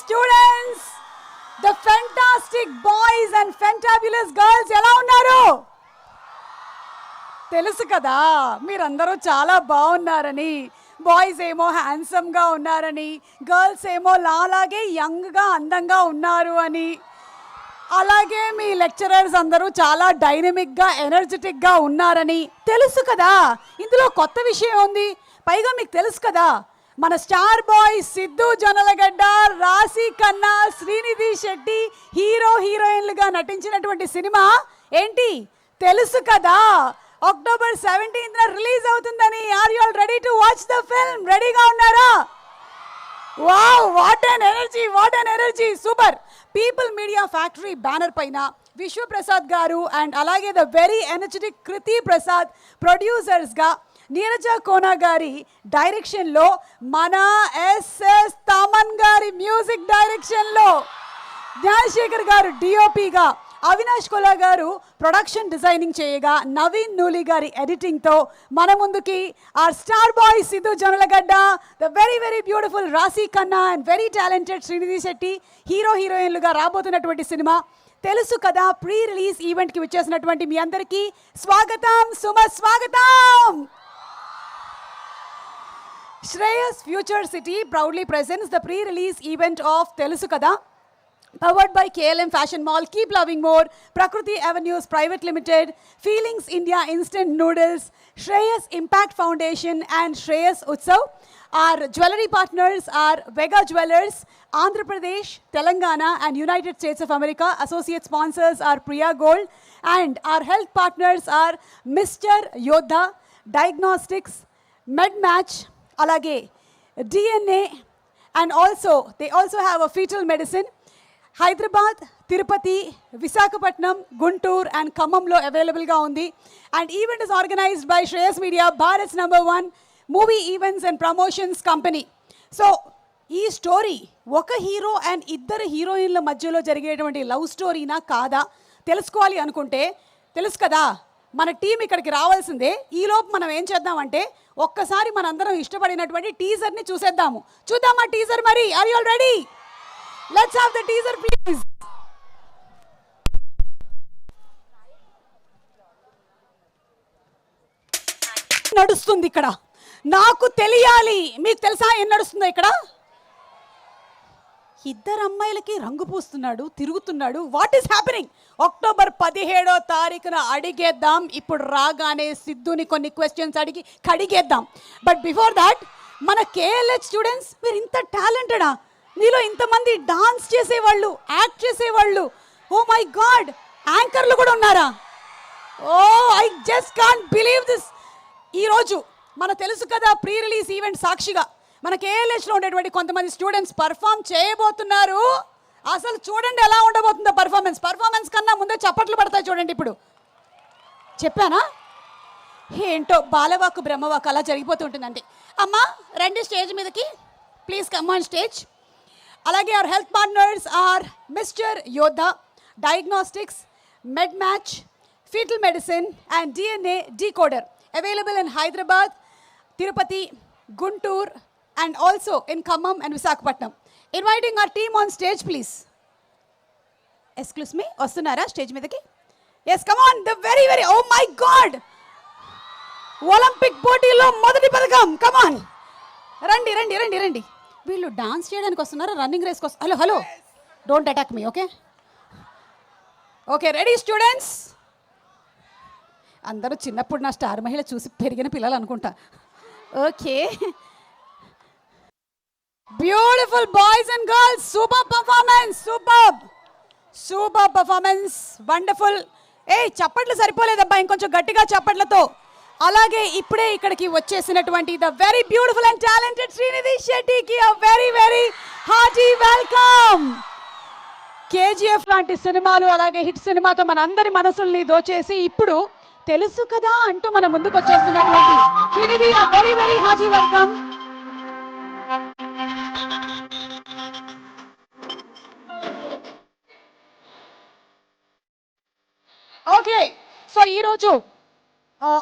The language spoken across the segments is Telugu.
Students, the fantastic boys and fantabulous girls ఎలా ఉన్నారు? తెలుసు కదా మీరందరూ చాలా బాగున్నారని. బాయ్స్ ఏమో హ్యాండ్సమ్గా ఉన్నారని, గర్ల్స్ ఏమో లాలాగే యంగ్గా అందంగా ఉన్నారు అని. అలాగే మీ లెక్చరర్స్ అందరూ చాలా డైనమిక్గా ఎనర్జెటిక్గా ఉన్నారని తెలుసు కదా. ఇందులో కొత్త విషయం ఉంది. పైగా మీకు తెలుసు కదా మన స్టార్ బాయ్ సిద్ధు జొన్నలగడ్డ, రాశి ఖన్నా, శ్రీనిధి శెట్టి హీరోయిన్లుగా నటించినటువంటి సినిమా ఏంటి తెలుసు కదా. అక్టోబర్ 17th రిలీజ్ అవుతుందని. Are you all ready to watch the film? రెడీగా ఉన్నారా? Wow, what an energy, super. People Media Factory banner పైన విశ్వప్రసాద్ గారు అండ్ అలాగే the very energetic Kriti Prasad ప్రొడ్యూసర్స్గా, నీరజ కోనా గారి డైరెక్షన్లో, మన ఎస్ఎస్ తమన్ గారి మ్యూజిక్ డైరెక్షన్లో, జ్ఞానశేఖర్ గారు డిఓపిగా, అవినాష్ కొలా గారు ప్రొడక్షన్ డిజైనింగ్ చేయగా, నవీన్ నూలి గారి ఎడిటింగ్తో మన ముందుకి our star boy Siddhu Jonnalagadda, the very beautiful Raashi Khanna and very talented Srinidhi Shetty హీరోయిన్లుగా రాబోతున్నటువంటి సినిమా తెలుసు కదా. ప్రీ రిలీజ్ ఈవెంట్కి వచ్చేసినటువంటి మీ అందరికీ స్వాగతం, స్వాగతం. Shreyas Future City proudly presents the pre-release event of Telusu Kada, powered by KLM Fashion Mall, Keep Loving More, Prakriti Avenues Private Limited, Feelings India Instant Noodles, Shreyas Impact Foundation and Shreyas Utsav. Our jewelry partners are Vega Jewelers, Andhra Pradesh, Telangana and United States of America. Associate sponsors are Priya Gold, and our health partners are Mr. Yodha, Diagnostics, MedMatch, alage DNA, and they also have a fetal medicine. Hyderabad, Tirupati, Visakhapatnam, Guntur and Khammamlo available ga undi. And event is organized by Shreyas Media, Bharat's #1 movie events and promotions company. So ఈ స్టోరీ ఒక హీరో అండ్ ఇద్దరు హీరోయిన్ల మధ్యలో జరిగేటువంటి లవ్ స్టోరీనా కాదా తెలుసుకోవాలి అనుకుంటే తెలుసు కదా మన టీం ఇక్కడికి రావాల్సిందే. ఈలోపు మనం ఏం చేద్దామంటే ఒక్కసారి మనందరం ఇష్టపడినటువంటి టీజర్ని చూసేద్దాము. చూద్దామా టీజర్ మరి? Are you all ready? Let's have the teaser please. నడుస్తుంది ఇక్కడ, నాకు తెలియాలి. మీకు తెలుసా ఏం నడుస్తుందో ఇక్కడ? ఇద్దరు అమ్మాయిలకి రంగు పూస్తున్నాడు, తిరుగుతున్నాడు. What is happening? అక్టోబర్ 17వ తారీఖున అడిగేద్దాం. ఇప్పుడు రాగానే సిద్ధుని కొన్ని క్వశ్చన్స్ అడిగి కడిగేద్దాం. బట్ బిఫోర్ దాట్ మన కేఎల్హెచ్ స్టూడెంట్స్, మీరు ఇంత టాలెంటెడా? మీలో ఇంతమంది డాన్స్ చేసేవాళ్ళు, యాక్ట్ చేసేవాళ్ళు, ఓ మై గాడ్, యాంకర్లు కూడా ఉన్నారా? Oh I just can't believe this. ఈరోజు మన తెలుసు కదా ప్రీ రిలీజ్ ఈవెంట్ సాక్షిగా మన కేఎల్హెచ్లో ఉండేటువంటి కొంతమంది స్టూడెంట్స్ పర్ఫామ్ చేయబోతున్నారు. అసలు చూడండి ఎలా ఉండబోతుందో పర్ఫార్మెన్స్ కన్నా ముందే చప్పట్లు పడతాయి చూడండి. ఇప్పుడు చెప్పానా? ఏంటో బాలవాకు బ్రహ్మవాకు అలా జరిగిపోతుంటుందండి. అమ్మ రండి స్టేజ్ మీదకి, ప్లీజ్ కమ్ ఆన్ స్టేజ్. అలాగే our health partners are mister Yodha, diagnostics, MedMatch, fetal medicine and DNA decoder, available in Hyderabad, Tirupati, Guntur and also in Khammam and Visakhapatnam. Inviting our team on stage please. Excuse me, వస్తున్నారా స్టేజ్ మీదకి? Yes, come on. The very oh my god, Olympic పోటీలో మొదటి పథకం. కమ్ ఆన్, రండి. వీళ్ళు డాన్స్ చేయడానికి వస్తున్నారా, రన్నింగ్ రేస్కి వస్తారు? Hello don't attack me. Okay ready students? అందరూ చిన్నప్పుడు నా స్టార్ మహిళ చూసి పెరిగిన పిల్లలు అనుకుంటా. Okay, beautiful boys and girls, super performance, wonderful. చప్పట్లు సరిపోలేదబ్బా, ఇంకొంచెం గట్టిగా చప్పట్లతో. అలాగే ఇప్పుడే ఇక్కడికి వచ్చేసినటువంటి the very beautiful and talented Srinidhi శెట్టికి a very hearty welcome. KGF లాంటి సినిమాలు అలాగే హిట్ సినిమాతో మన అందరి మనసుల్ని దోచేసి ఇప్పుడు తెలుసు కదా అంటూ మన ముందుకు వచ్చేస్తున్నటువంటి Srinidhi, very hearty welcome. Okay, so ఈరోజు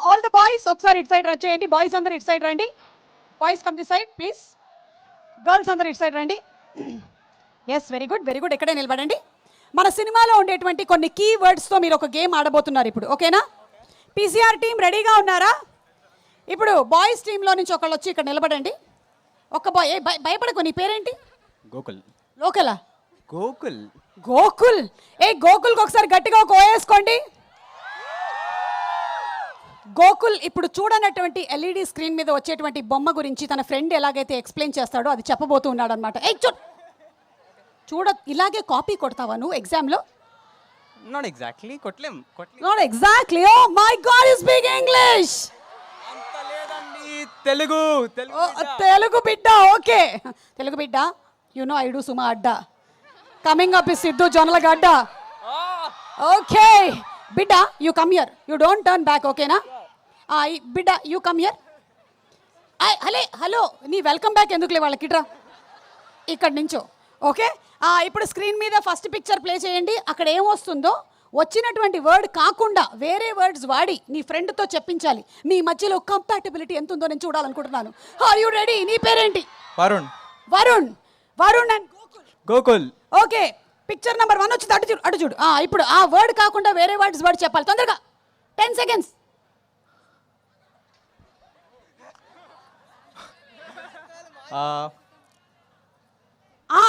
ఆల్ ద బాయ్స్ ఒకసారి ఇటు సైడ్ వచ్చేయండి. బాయ్స్ అందరు ఇటు సైడ్ రండి. Boys come this side please. Girls అందరు ఇటు సైడ్ రండి. Yes, very good very good. ఇక్కడే నిలబడండి. మన సినిమాలో ఉండేటువంటి కొన్ని కీ వర్డ్స్తో మీరు ఒక గేమ్ ఆడబోతున్నారు ఇప్పుడు, ఓకేనా? పీసీఆర్ టీం రెడీగా ఉన్నారా? ఇప్పుడు బాయ్స్ టీంలో నుంచి ఒకళ్ళు వచ్చి ఇక్కడ నిలబడండి. ఒక్క బాయ్, భయపడకు. నీ పేరేంటి? గోకుల్. లోకలా? గోకుల్. గోకుల్. గోకుల్కి ఒకసారి గట్టిగా ఒక ఓయేసుకోండి. గోకుల్ ఇప్పుడు చూడనటువంటి ఎల్ఈడి స్క్రీన్ మీద వచ్చేటువంటి బొమ్మ గురించి తన ఫ్రెండ్ ఎలాగైతే ఎక్స్ప్లెయిన్ చేస్తాడో అది చెప్పబోతూ ఉన్నాడు అనమాట. చూడ, ఇలాగే కాపీ కొడతావా నువ్వు ఎగ్జామ్లో? నాట్ ఎగ్జాక్ట్లీ కొట్లేం. Not exactly. Oh my God, you speak English. అంత లేదండి, తెలుగు. తెలుగు బిడ్డ. ఓకే, తెలుగు బిడ్డ. You know I do Suma Adda. Coming up is Siddhu Jonnalagadda. Okay బిడ్డ, you come here. You don't turn back, ఓకేనా? బిడ్డ, యూ కమ్ హియర్. హలో, నీ వెల్కమ్ బ్యాక్ ఎందుకులే వాళ్ళకి. రా ఇక్కడ నుంచో. ఓకే, ఇప్పుడు స్క్రీన్ మీద ఫస్ట్ పిక్చర్ ప్లే చేయండి. అక్కడ ఏమొస్తుందో వచ్చినటువంటి వర్డ్ కాకుండా వేరే వర్డ్స్ వాడి నీ ఫ్రెండ్తో చెప్పించాలి. మీ మధ్యలో కంపాటబిలిటీ ఎంత ఉందో నేను చూడాలనుకుంటున్నాను. Are you ready? నీ పేరేంటి? Varun. Varun. Varun and Gokul. Okay, picture number 1 వచ్చింది. అటు చూడు, అటు చూడు. ఇప్పుడు ఆ వర్డ్ కాకుండా వేరే వర్డ్ చెప్పాలి. తొందరగా 10 seconds.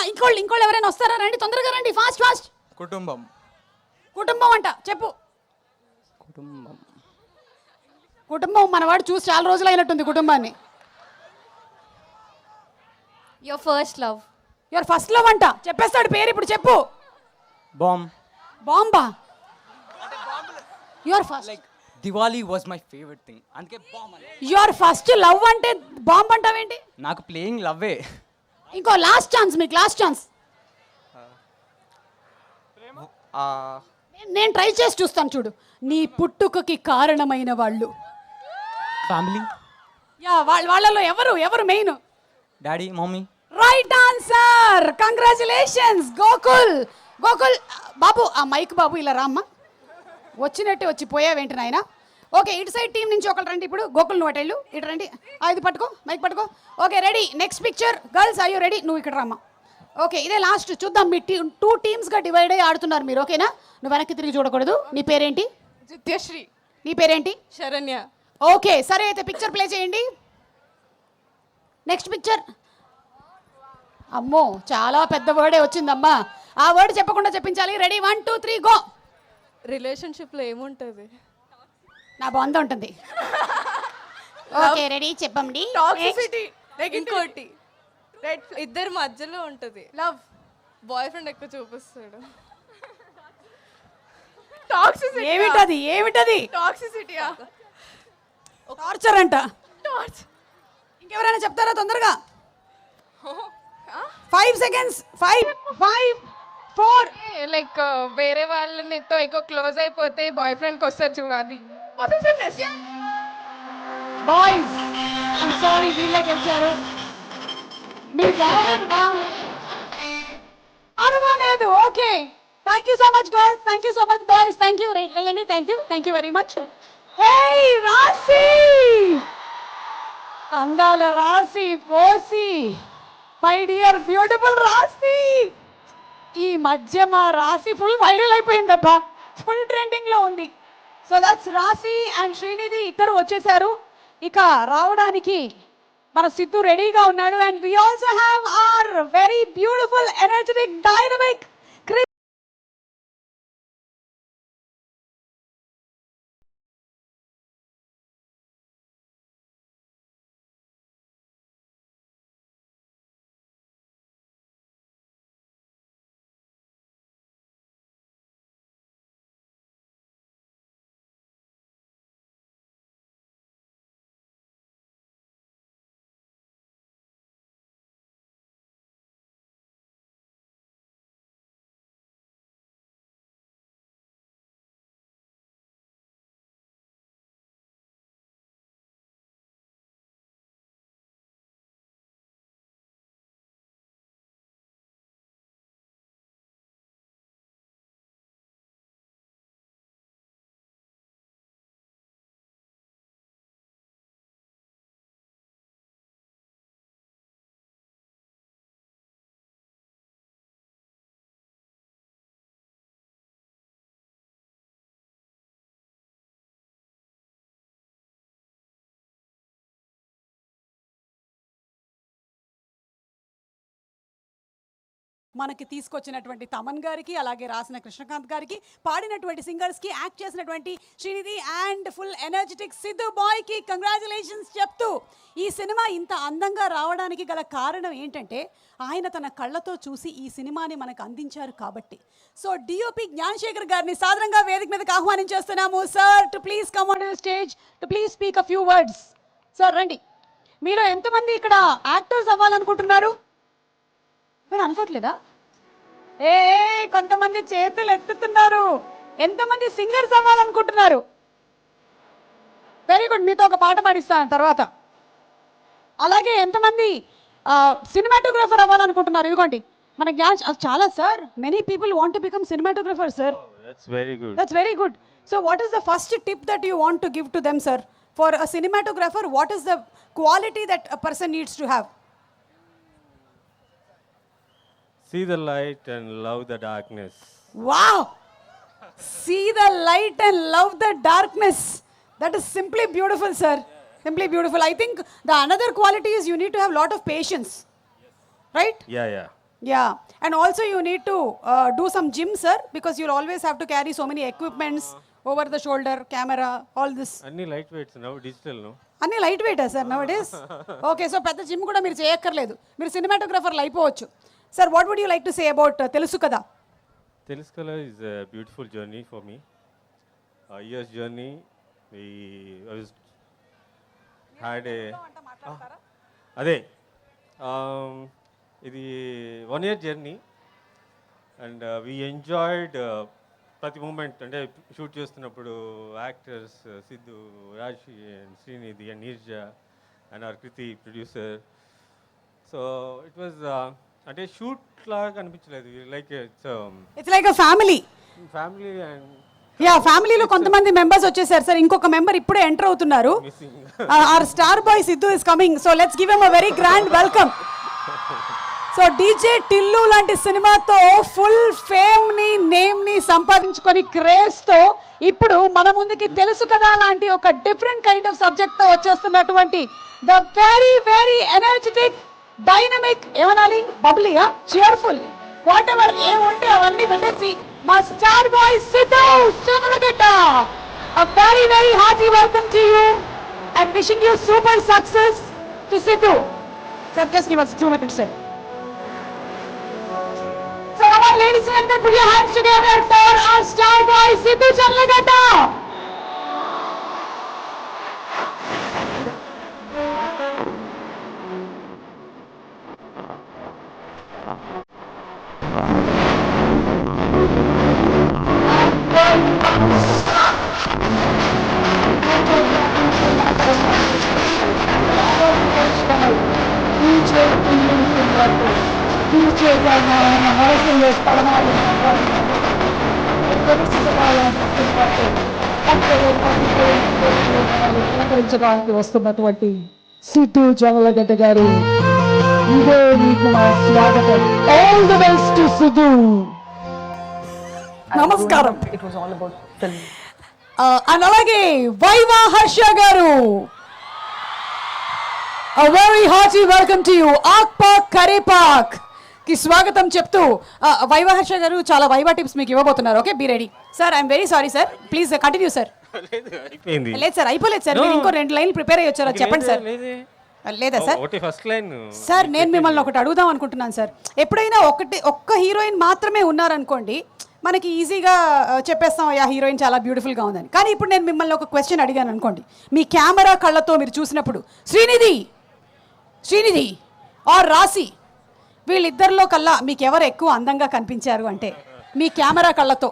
ఇంకోళ్ళు ఎవరైనా వస్తారా? రండి, తొందరగా రండి, ఫాస్ట్ ఫాస్ట్. కుటుంబం. కుటుంబం అంట, చెప్పు. కుటుంబం. కుటుంబం మనవాడు చూసి చాలా రోజులు అయినట్టుంది కుటుంబాన్ని. Your first love. Your first love అంట, చెప్పేస్తాడు పేరు. ఇప్పుడు చెప్పు. బాంబ్. బాంబా? Your first like Diwali was my favourite thing, అందుకే బాంబ్. యువర్ ఫస్ట్ లవ్ అంటే బాంబ్ అంటావేంటి? నాకు ప్లేయింగ్ లవ్వే. ఇంకో లాస్ట్ ఛాన్స్, మీకు లాస్ట్ ఛాన్స్. నేను ట్రై చేసి చూస్తాను, చూడు. నీ పుట్టుకకి కారణమైన వాళ్ళు. ఫ్యామిలీ. యా, వాళ్ళలో ఎవరు main? Daddy, mummy. Right answer. Congratulations Gokul. Gokul బాబు, ఆ మైక్ బాబు ఇలా రామ్మా. వచ్చినట్టే వచ్చి పోయావేంటి నాయన? ఓకే, ఇటు సైడ్ టీం నుంచి ఒకళ్ళు రండి. ఇప్పుడు గోకుల్ నువ్వు అటెళ్ళు, ఇటు రండి. ఇది పట్టుకో, మైక్ పట్టుకో. Okay, ready. Next picture. Girls, are you ready? నువ్వు ఇక్కడ రామ్మా. ఓకే, ఇదే లాస్ట్. చూద్దాం. మీ 2 teamsగా డివైడ్ అయ్యి ఆడుతున్నారు మీరు, ఓకేనా? నువ్వు వెనక్కి తిరిగి చూడకూడదు. నీ పేరేంటి? జిత్యశ్రీ. నీ పేరేంటి? శరణ్య. ఓకే, సరే అయితే పిక్చర్ ప్లే చేయండి. Next picture. అమ్మో, చాలా పెద్ద వర్డే వచ్చిందమ్మా. ఆ వర్డ్ చెప్పకుండా చెప్పించాలి. Ready, 1 2 3 go. రిలేషన్షిప్లో ఏముంటుంది? నా బాంధ ఉంటుంది. ఓకే, రెడీ, చెప్పండి. టాక్సిసిటీ. ఇంకోటి ఇద్దరి మధ్యలో ఉంటుంది. లవ్. బాయ్ ఫ్రెండ్ ఎక్కువ చూపిస్తాడు. టాక్సిసిటీ. ఏమిటది? టాక్సిసిటీ. టార్చర్ అంట. ఇంకెవరైనా చెప్తారా తొందరగా? 5 seconds. 5 4. లైక్ వేరే వాళ్ళతో ఎక్కువ క్లోజ్ అయిపోతే బాయ్ ఫ్రెండ్కి వస్తారు చూడాలి. బాయ్స్, సారీ, వీళ్ళకి వచ్చారు. మీరు అనుమాలేదు. Okay, thank you so much girls, thank you so much boys, thank you thank you very much. Hey Raashi, అందాల రాశి పోసి, మై డియర్ బ్యూటిఫుల్ రాశి. ఈ మధ్య మా రాశి ఫుల్ వైరల్ అయిపోయిందబ్బా, ఫుల్ ట్రెండింగ్ లో ఉంది. So that's Rashi and Srinidhi ఇద్దరు వచ్చేసారు. ఇక రావడానికి మన సిద్ధు రెడీగా ఉన్నాడు. And we also have our very beautiful energetic dynamic మనకి తీసుకొచ్చినటువంటి తమన్ గారికి, అలాగే రాసిన కృష్ణకాంత్ గారికి, పాడినటువంటి సింగర్స్కి, యాక్ట్ చేసినటువంటి Srinidhi and full energetic Siddhu బాయ్కి కంగ్రాచులేషన్స్ చెప్తూ, ఈ సినిమా ఇంత అందంగా రావడానికి గల కారణం ఏంటంటే ఆయన తన కళ్ళతో చూసి ఈ సినిమాని మనకు అందించారు కాబట్టి. సో డిఓపి జ్ఞానశేఖర్ గారిని సాధారణంగా వేదిక మీదకి ఆహ్వానించేస్తున్నాము. Sir to please come on stage to please speak a few words. Sir రండి. మీలో ఎంతమంది ఇక్కడ యాక్టర్స్ అవ్వాలనుకుంటున్నారు? మీరు అనుకోవట్లేదా? ఏ కొంతమంది చేతులు ఎత్తుతున్నారు. ఎంతమంది సింగర్స్ అవ్వాలనుకుంటున్నారు? వెరీ గుడ్, మీతో ఒక పాట పాడిస్తాను తర్వాత. అలాగే ఎంతమంది సినిమాటోగ్రఫర్ అవ్వాలనుకుంటున్నారు? ఇదిగోండి మన చాలా sir, many people want to become cinematographer sir. That's very good. That's very good. So what is the first tip that you want to give to them, sir? For a cinematographer, what is the quality that a person needs to have? See the light and love the darkness. Wow! See the light and love the darkness. That is simply beautiful, sir. Simply beautiful. I think the another quality is you need to have lot of patience. Right? Yeah. Yeah. And also you need to do some gym, sir, because you'll always have to carry so many equipments over the shoulder, camera, all this. Anni lightweights now, digital no. అన్ని లైట్ వెయిటా sir nowadays? Okay, so పెద్ద జిమ్ కూడా మీరు చేయక్కర్లేదు, మీరు సినిమాటోగ్రఫర్లు అయిపోవచ్చు. Sir what would you like to say about తెలుసు కదా? Teluskala is a beautiful journey for me. A year's journey. I was had a అదే ఇది 1 year journey and we enjoyed ప్రతి మూమెంట్. అంటే షూట్ చేస్తున్నప్పుడు actors Siddhu, Rashi and Srinidhi and Neerja and our Kriti producer. So it was అంటే షూట్ లాగా అనిపించలేదు. Like it's like a family. Family and yeah, ఫ్యామిలీలో కొంతమంది మెంబర్స్ వచ్చేసారు సార్. ఇంకొక మెంబర్ ఇప్పుడే ఎంటర్ అవుతున్నారు. Our star boy Siddhu is coming. So let's give him a very grand welcome. So DJ Tillu లాంటి సినిమాతో ఫుల్ ఫేమ్ ని, నేమ్ ని సంపాదించుకొని క్రేజ్ తో ఇప్పుడు మన ముందుకి తెలుసు కదా లాంటి ఒక డిఫరెంట్ కైండ్ ఆఫ్ సబ్జెక్ట్ తో వచ్చేస్తున్నటువంటి the very very energetic, dynamic, ఏమనాలి, బబ్లీయా, cheerful, వాట్ ఎవర్ ఏముంటే అవన్నీ పెట్టేసి మా star boy Siddhu Chandragadda. A very very hearty welcome to you and wishing you super success to Sidhu. Sir, just give us 2 minutes, sir. So come on ladies and gentlemen, put your hands together for our star boy Sidhu Chandragata. వస్తున్నటువంటి సిద్ధు జంగలగడ్డ గారు, ఇదే మీకు మా స్వాగతం. All the best to Siddhu. నమస్కారం. అండ్ అలాగే వైవా హర్ష గారు, a very hearty welcome to you. ఆక్పాక్ కరేపాక్ కి స్వాగతం చెప్తూ వైవా హర్ష గారు చాలా వైవా టిప్స్ మీకు ఇవ్వబోతున్నారు. Okay, be ready. Sir I'm very sorry sir, please continue sir. అయిపోయింది. లేదు సార్, అయిపోలేదు సార్, మీరు ఇంకో 2 లైన్లు ప్రిపేర్ అయ్యి వచ్చారు, చెప్పండి సార్. లేదా సార్? ఒకటి ఫస్ట్ లైన్. సార్ నేను మిమ్మల్ని ఒకటి అడుగుదాం అనుకుంటున్నాను సార్. ఎప్పుడైనా ఒక్క హీరోయిన్ మాత్రమే ఉన్నారనుకోండి, మనకి ఈజీగా చెప్పేస్తాం యా హీరోయిన్ చాలా బ్యూటిఫుల్గా ఉందని. కానీ ఇప్పుడు నేను మిమ్మల్ని ఒక క్వశ్చన్ అడిగాను అనుకోండి, మీ కెమెరా కళ్ళతో మీరు చూసినప్పుడు శ్రీనిధి ఆర్ రాశి, వీళ్ళిద్దరిలో కల్లా మీకు ఎవరు ఎక్కువ అందంగా కనిపించారు అంటే మీ కెమెరా కళ్ళతో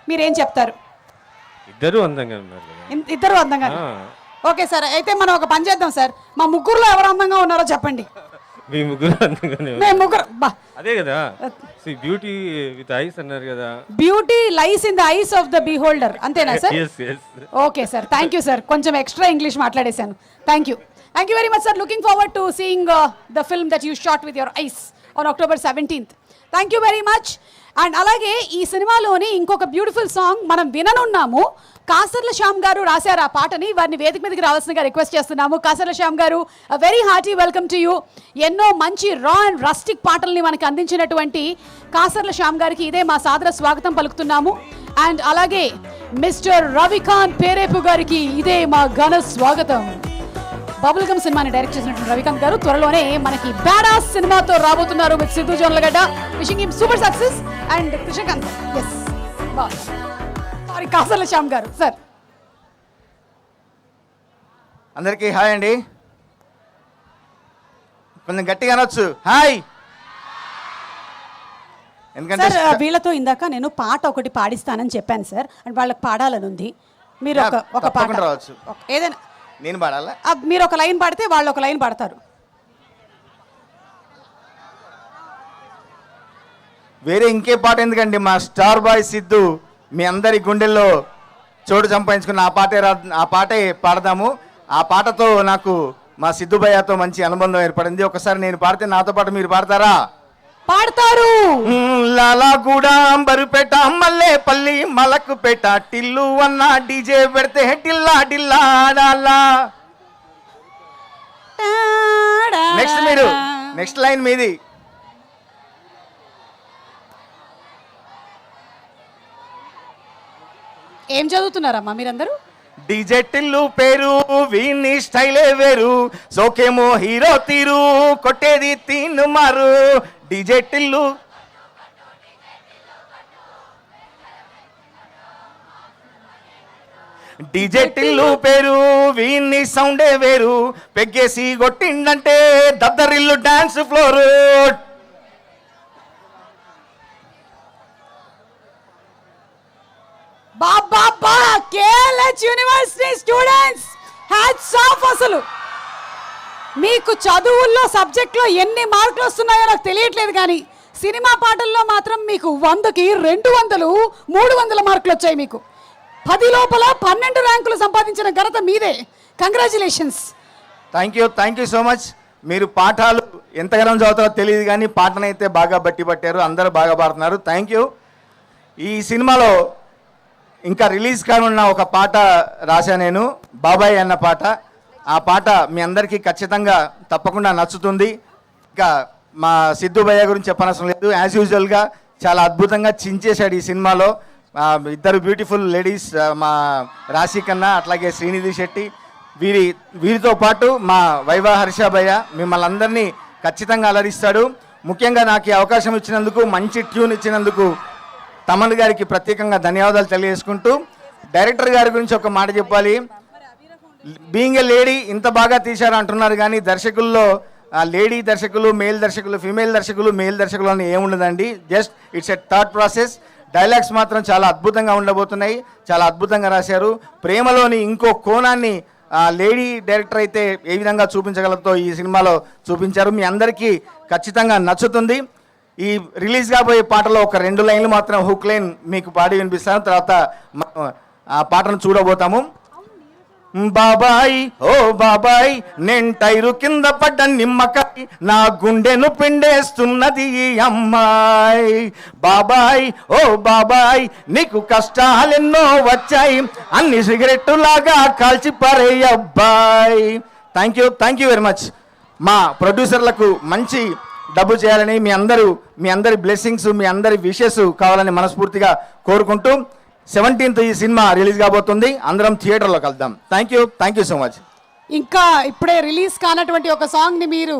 మీరేం చెప్తారు? ఇద్దరు అందంగా ఉన్నారు. ఇద్దరు అందంగా. ఓకే సార్, అయితే మనం ఒక పని చేద్దాం సార్, మా ముగ్గురులో ఎవరు అందంగా ఉన్నారో చెప్పండి. మీ ముగ్గురు అందంగానే. మేము ముగ్గురు. అదే కదా, బ్యూటీ విత్ ఐస్ అన్నారు కదా. Beauty lies in the eyes of the beholder, అంతేనా sir? Okay sir, thank you sir. కొంచెం ఎక్స్ట్రా ఇంగ్లీష్ మాట్లాడేశాను. Thank you very much sir. Looking forward to seeing the film that you shot with your eyes on October 17th. Thank you very much. And అలాగే ఈ సినిమాలోని ఇంకొక బ్యూటిఫుల్ సాంగ్ మనం విననున్నాము. కాసర్ల శ్యామ్ గారు రాశారు ఆ పాటని. వారిని వేదిక మీదకి రావాల్సిందిగా రిక్వెస్ట్ చేస్తున్నాము. కాసర్ల శ్యామ్ గారు, very hearty welcome to you. ఎన్నో మంచి రా అండ్ రస్టిక్ పాటల్ని మనకు అందించినటువంటి కాసర్ల శ్యామ్ గారికి ఇదే మా సాదర స్వాగతం పలుకుతున్నాము. అండ్ అలాగే మిస్టర్ రవికాంత్ పేరేపు గారికి ఇదే మా ఘన స్వాగతం. బబుల్ గమ్ సినిమాని డైరెక్ట్ చేసినటువంటి రవికాంత్ గారు త్వరలోనే మనకి బ్యాడాస్ సినిమాతో రాబోతున్నారు with Siddhu Jonnalagadda. Wishing him super success. And Krishnakanth, yes sorry Kasarla Shyam garu sir. అందరికీ హాయ్ అండి. కొంచెం గట్టిగా అనొచ్చు హాయ్. ఎందుకంటే సార్ వీళ్ళతో ఇందాక నేను పాట ఒకటి పాడిస్తానని చెప్పాను సార్. అండ్ వాళ్ళకి పాడాలని ఉంది. మీరు ఒక పాట తప్పకుండా రావచ్చు. ఏదైనా నేను పాడాలా? మీరు ఒక లైన్ పాడితే వాళ్ళు ఒక లైన్ పాడతారు. వేరే ఇంకే పాట ఎందుకండి, మా స్టార్ బాయ్ సిద్ధు మీ అందరి గుండెల్లో చోటు సంపాదించుకున్న ఆ పాటే పాడదాము. ఆ పాటతో నాకు మా సిద్ధు భయ్యతో మంచి అనుబంధం ఏర్పడింది. ఒకసారి నేను పాడితే నాతో పాటు మీరు పాడతారా? పాడతారు. లాలాగూడ బరుపేట మల్లేపల్లి మలకుపేట టిల్లు అన్న డీజే పెడితే టిల్లా టిల్లా ఆడాలా. నెక్స్ట్ మీరు నెక్స్ట్ లైన్ మీది. ఏం చదువుతున్నారమ్మా మీరందరూ? డీజే టిల్లు పేరు వీని స్టైలే వేరు, సోకేమో హీరో తీరు కొట్టేది తీను మారు. డీజే టిల్లు డీజే టిల్లు పేరు వీని సౌండే వేరు, పెగ్గేసి కొట్టిండంటే దద్దరిల్లు డాన్స్ ఫ్లోర్. బాబా KLH university students hats off. అసలు మీకు చదువుల్లో సబ్జెక్ట్లో ఎన్ని మార్కులు వస్తున్నాయో నాకు తెలియట్లేదు, కానీ సినిమా పాటల్లో మాత్రం మీకు 100కి 200 300 మార్కులు వచ్చాయి. మీకు 10 లోపల 12 ర్యాంకులు సంపాదించిన ఘనత మీదే. Congratulations. Thank you so much. మీరు పాఠాలు ఎంతగానో చదువుతారో తెలియదు కానీ పాటనైతే బాగా బట్టి పట్టారు. అందరూ బాగా పాడుతున్నారు. Thank you. ఈ సినిమాలో ఇంకా రిలీజ్ కానున్న ఒక పాట రాశా నేను, బాబాయ్ అన్న పాట. ఆ పాట మీ అందరికీ ఖచ్చితంగా తప్పకుండా నచ్చుతుంది. ఇంకా మా సిద్ధు భయ్య గురించి చెప్పనవసరం లేదు. యాజ్ యూజువల్గా చాలా అద్భుతంగా చించేశాడు ఈ సినిమాలో. ఇద్దరు బ్యూటిఫుల్ లేడీస్, మా రాశి కన్నా అట్లాగే శ్రీనిధి శెట్టి, వీరితో పాటు మా వైవా హర్ష భయ్య మిమ్మల్ని అందరినీ ఖచ్చితంగా అలరిస్తాడు. ముఖ్యంగా నాకు ఈ అవకాశం ఇచ్చినందుకు, మంచి ట్యూన్ ఇచ్చినందుకు తమన్ గారికి ప్రత్యేకంగా ధన్యవాదాలు తెలియజేసుకుంటూ, డైరెక్టర్ గారి గురించి ఒక మాట చెప్పాలి. బీయింగ్ ఏ లేడీ ఇంత బాగా తీశారు అంటున్నారు కానీ దర్శకుల్లో లేడీ దర్శకులు, మేల్ దర్శకులు, ఫీమేల్ దర్శకులు, మేల్ దర్శకులు అని ఏముండదండి. Just it's a thought process. Dialogues మాత్రం చాలా అద్భుతంగా ఉండబోతున్నాయి. చాలా అద్భుతంగా రాశారు. ప్రేమలోని ఇంకో కోణాన్ని లేడీ డైరెక్టర్ అయితే ఏ విధంగా చూపించగలతో ఈ సినిమాలో చూపించారు. మీ అందరికీ ఖచ్చితంగా నచ్చుతుంది. ఈ రిలీజ్ కాబోయే పాటలో ఒక 2 లైన్లు మాత్రం హుక్ లైన్ మీకు పాడి వినిపిస్తాను. తర్వాత ఆ పాటను చూడబోతాము. బాబాయ్ ఓ బాబాయ్ నేను టైరు కింద పడ్డ నిమ్మకాయ, నా గుండెను పిండేస్తున్నది ఈ అమ్మాయి. బాబాయ్ ఓ బాబాయ్ నీకు కష్టాలెన్నో వచ్చాయి, అన్ని సిగరెట్టులాగా కాల్చి పారే అబ్బాయి. Thank you very much. మా ప్రొడ్యూసర్లకు మంచి డబ్బు చేయాలని, మీ అందరి బ్లెస్సింగ్స్, మీ అందరి విషెస్ కావాలని మనస్ఫూర్తిగా కోరుకుంటూ 17th ఈ సినిమా రిలీజ్ కాబోతుంది. అందరం థియేటర్లో కలుద్దాం. Thank you so much. ఇంకా ఇప్పుడే రిలీజ్ కానటువంటి ఒక సాంగ్ని మీరు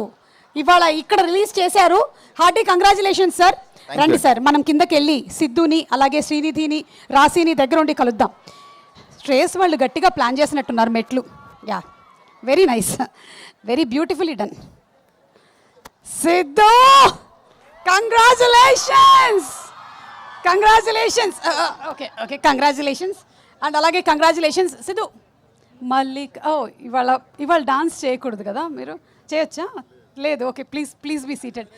ఇవాళ ఇక్కడ రిలీజ్ చేశారు. Hearty congratulations sir. రండి సార్, మనం కిందకి వెళ్ళి సిద్ధుని అలాగే శ్రీనిధిని రాశిని దగ్గర ఉండి కలుద్దాం. స్ట్రేస్ వాళ్ళు గట్టిగా ప్లాన్ చేసినట్టున్నారు మెట్లు. Yeah, very nice, very beautifully done. Siddhu congratulations. Okay congratulations. And అలాగే కంగ్రాచులేషన్స్ సిద్ధు. మళ్ళీ ఇవాళ డాన్స్ చేయకూడదు కదా, మీరు చేయొచ్చా? లేదు, okay please be seated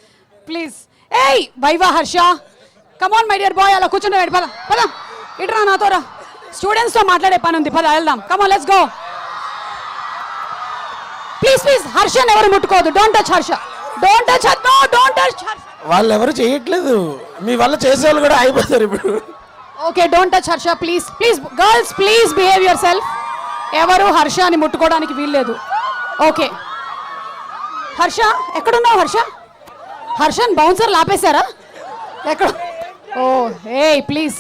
please. ఏయ్ Viva Harsha, come on my dear boy, అలా కూర్చుంటే పద ఇట్రా నాతో రా. స్టూడెంట్స్తో మాట్లాడే పని ఉంది, పద వెళ్దాం. Come on let's go. ప్లీజ్ హర్షని ఎవరు ముట్టుకోవద్దు. Don't touch Harsha. వాళ్ళు ఎవరు చేయట్లేదు, మీ వల్ల చేసేవాళ్ళు కూడా అయిపోతారు ఇప్పుడు. Okay, don't touch Harsha please. Please girls please behave your self. ఎవరు హర్షని ముట్టుకోవడానికి వీల్లేదు. ఓకే హర్ష ఎక్కడున్నావు? హర్షని బౌన్సర్లు ఆపేశారా? ఎక్కడ? ఓ ఏ ప్లీజ్.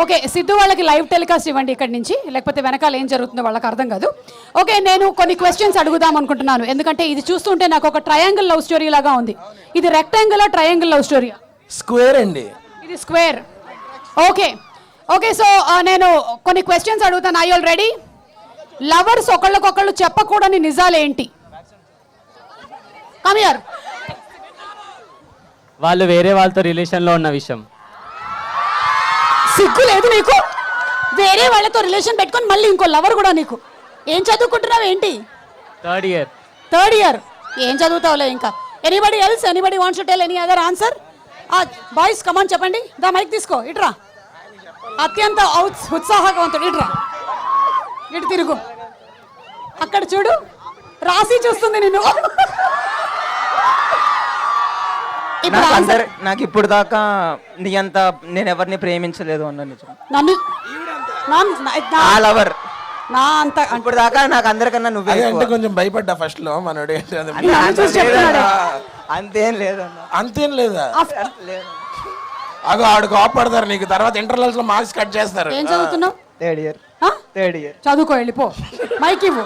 ఓకే సిద్ధు వాళ్ళకి లైవ్ టెలికాస్ట్ ఇవ్వండి ఇక్కడి నుంచి, లేకపోతే వెనకాల ఏం జరుగుతుందో వాళ్ళకి అర్థం కాదు. ఓకే నేను కొన్ని క్వశ్చన్స్ అడుగుదాం అనుకుంటున్నాను, ఎందుకంటే ఇది చూస్తుంటే నాకు ఒక ట్రయాంగిల్ లవ్ స్టోరీ లాగా ఉంది. ఇది rectangle triangle love story? Square అండి. ఇది స్క్వేర్. ఓకే ఓకే సో నేను కొన్ని క్వశ్చన్స్ అడుగుతాను. I all ready? లవర్స్ ఒకళ్ళకొకళ్ళు చెప్పకూడని నిజాలేంటి? Come here. వాళ్ళు వేరే వాళ్ళతో రిలేషన్లో ఉన్న విషయం. సిగ్గు లేదు నీకు? వేరే వాళ్ళతో రిలేషన్ పెట్టుకొని మళ్ళీ ఇంకో లవర్ కూడా నీకు? ఏం చదువుకుంటున్నావు ఏంటి? Third year. ఏం చదువుతావులే ఇంకా. Anybody else? Anybody wants to tell any other answer? Boys come on చెప్పండి. దా మైక్ తీసుకో, ఇట్రా. అత్యంత ఉత్సాహవంతుడు, ఇట్రా. ఇటు తిరుగు. అక్కడ చూడు, రాసి చూస్తుంది నిన్ను. నాకు ఇప్పుడు దాకా నీ అంత నేను ఎవరిని ప్రేమించలేదు అన్న నిజం. నన్ను లవర్ నా అంత ఇప్పుడు దాకా నాకు అందరికన్నా నువ్వే అంటే కొంచెం భయపడ్డా ఫస్ట్ లో మనోడు. అంతేం లేదు అన్న. అంతేం లేదా? అగో ఆడు కోపడతారు నీకు, తర్వాత ఇంటర్నల్స్ లో మార్క్స్ కట్ చేస్తారు. ఏం చదువుతున్నావు? Third year. చదువుకో, వెళ్ళిపో. మైక్ ఇవ్వు.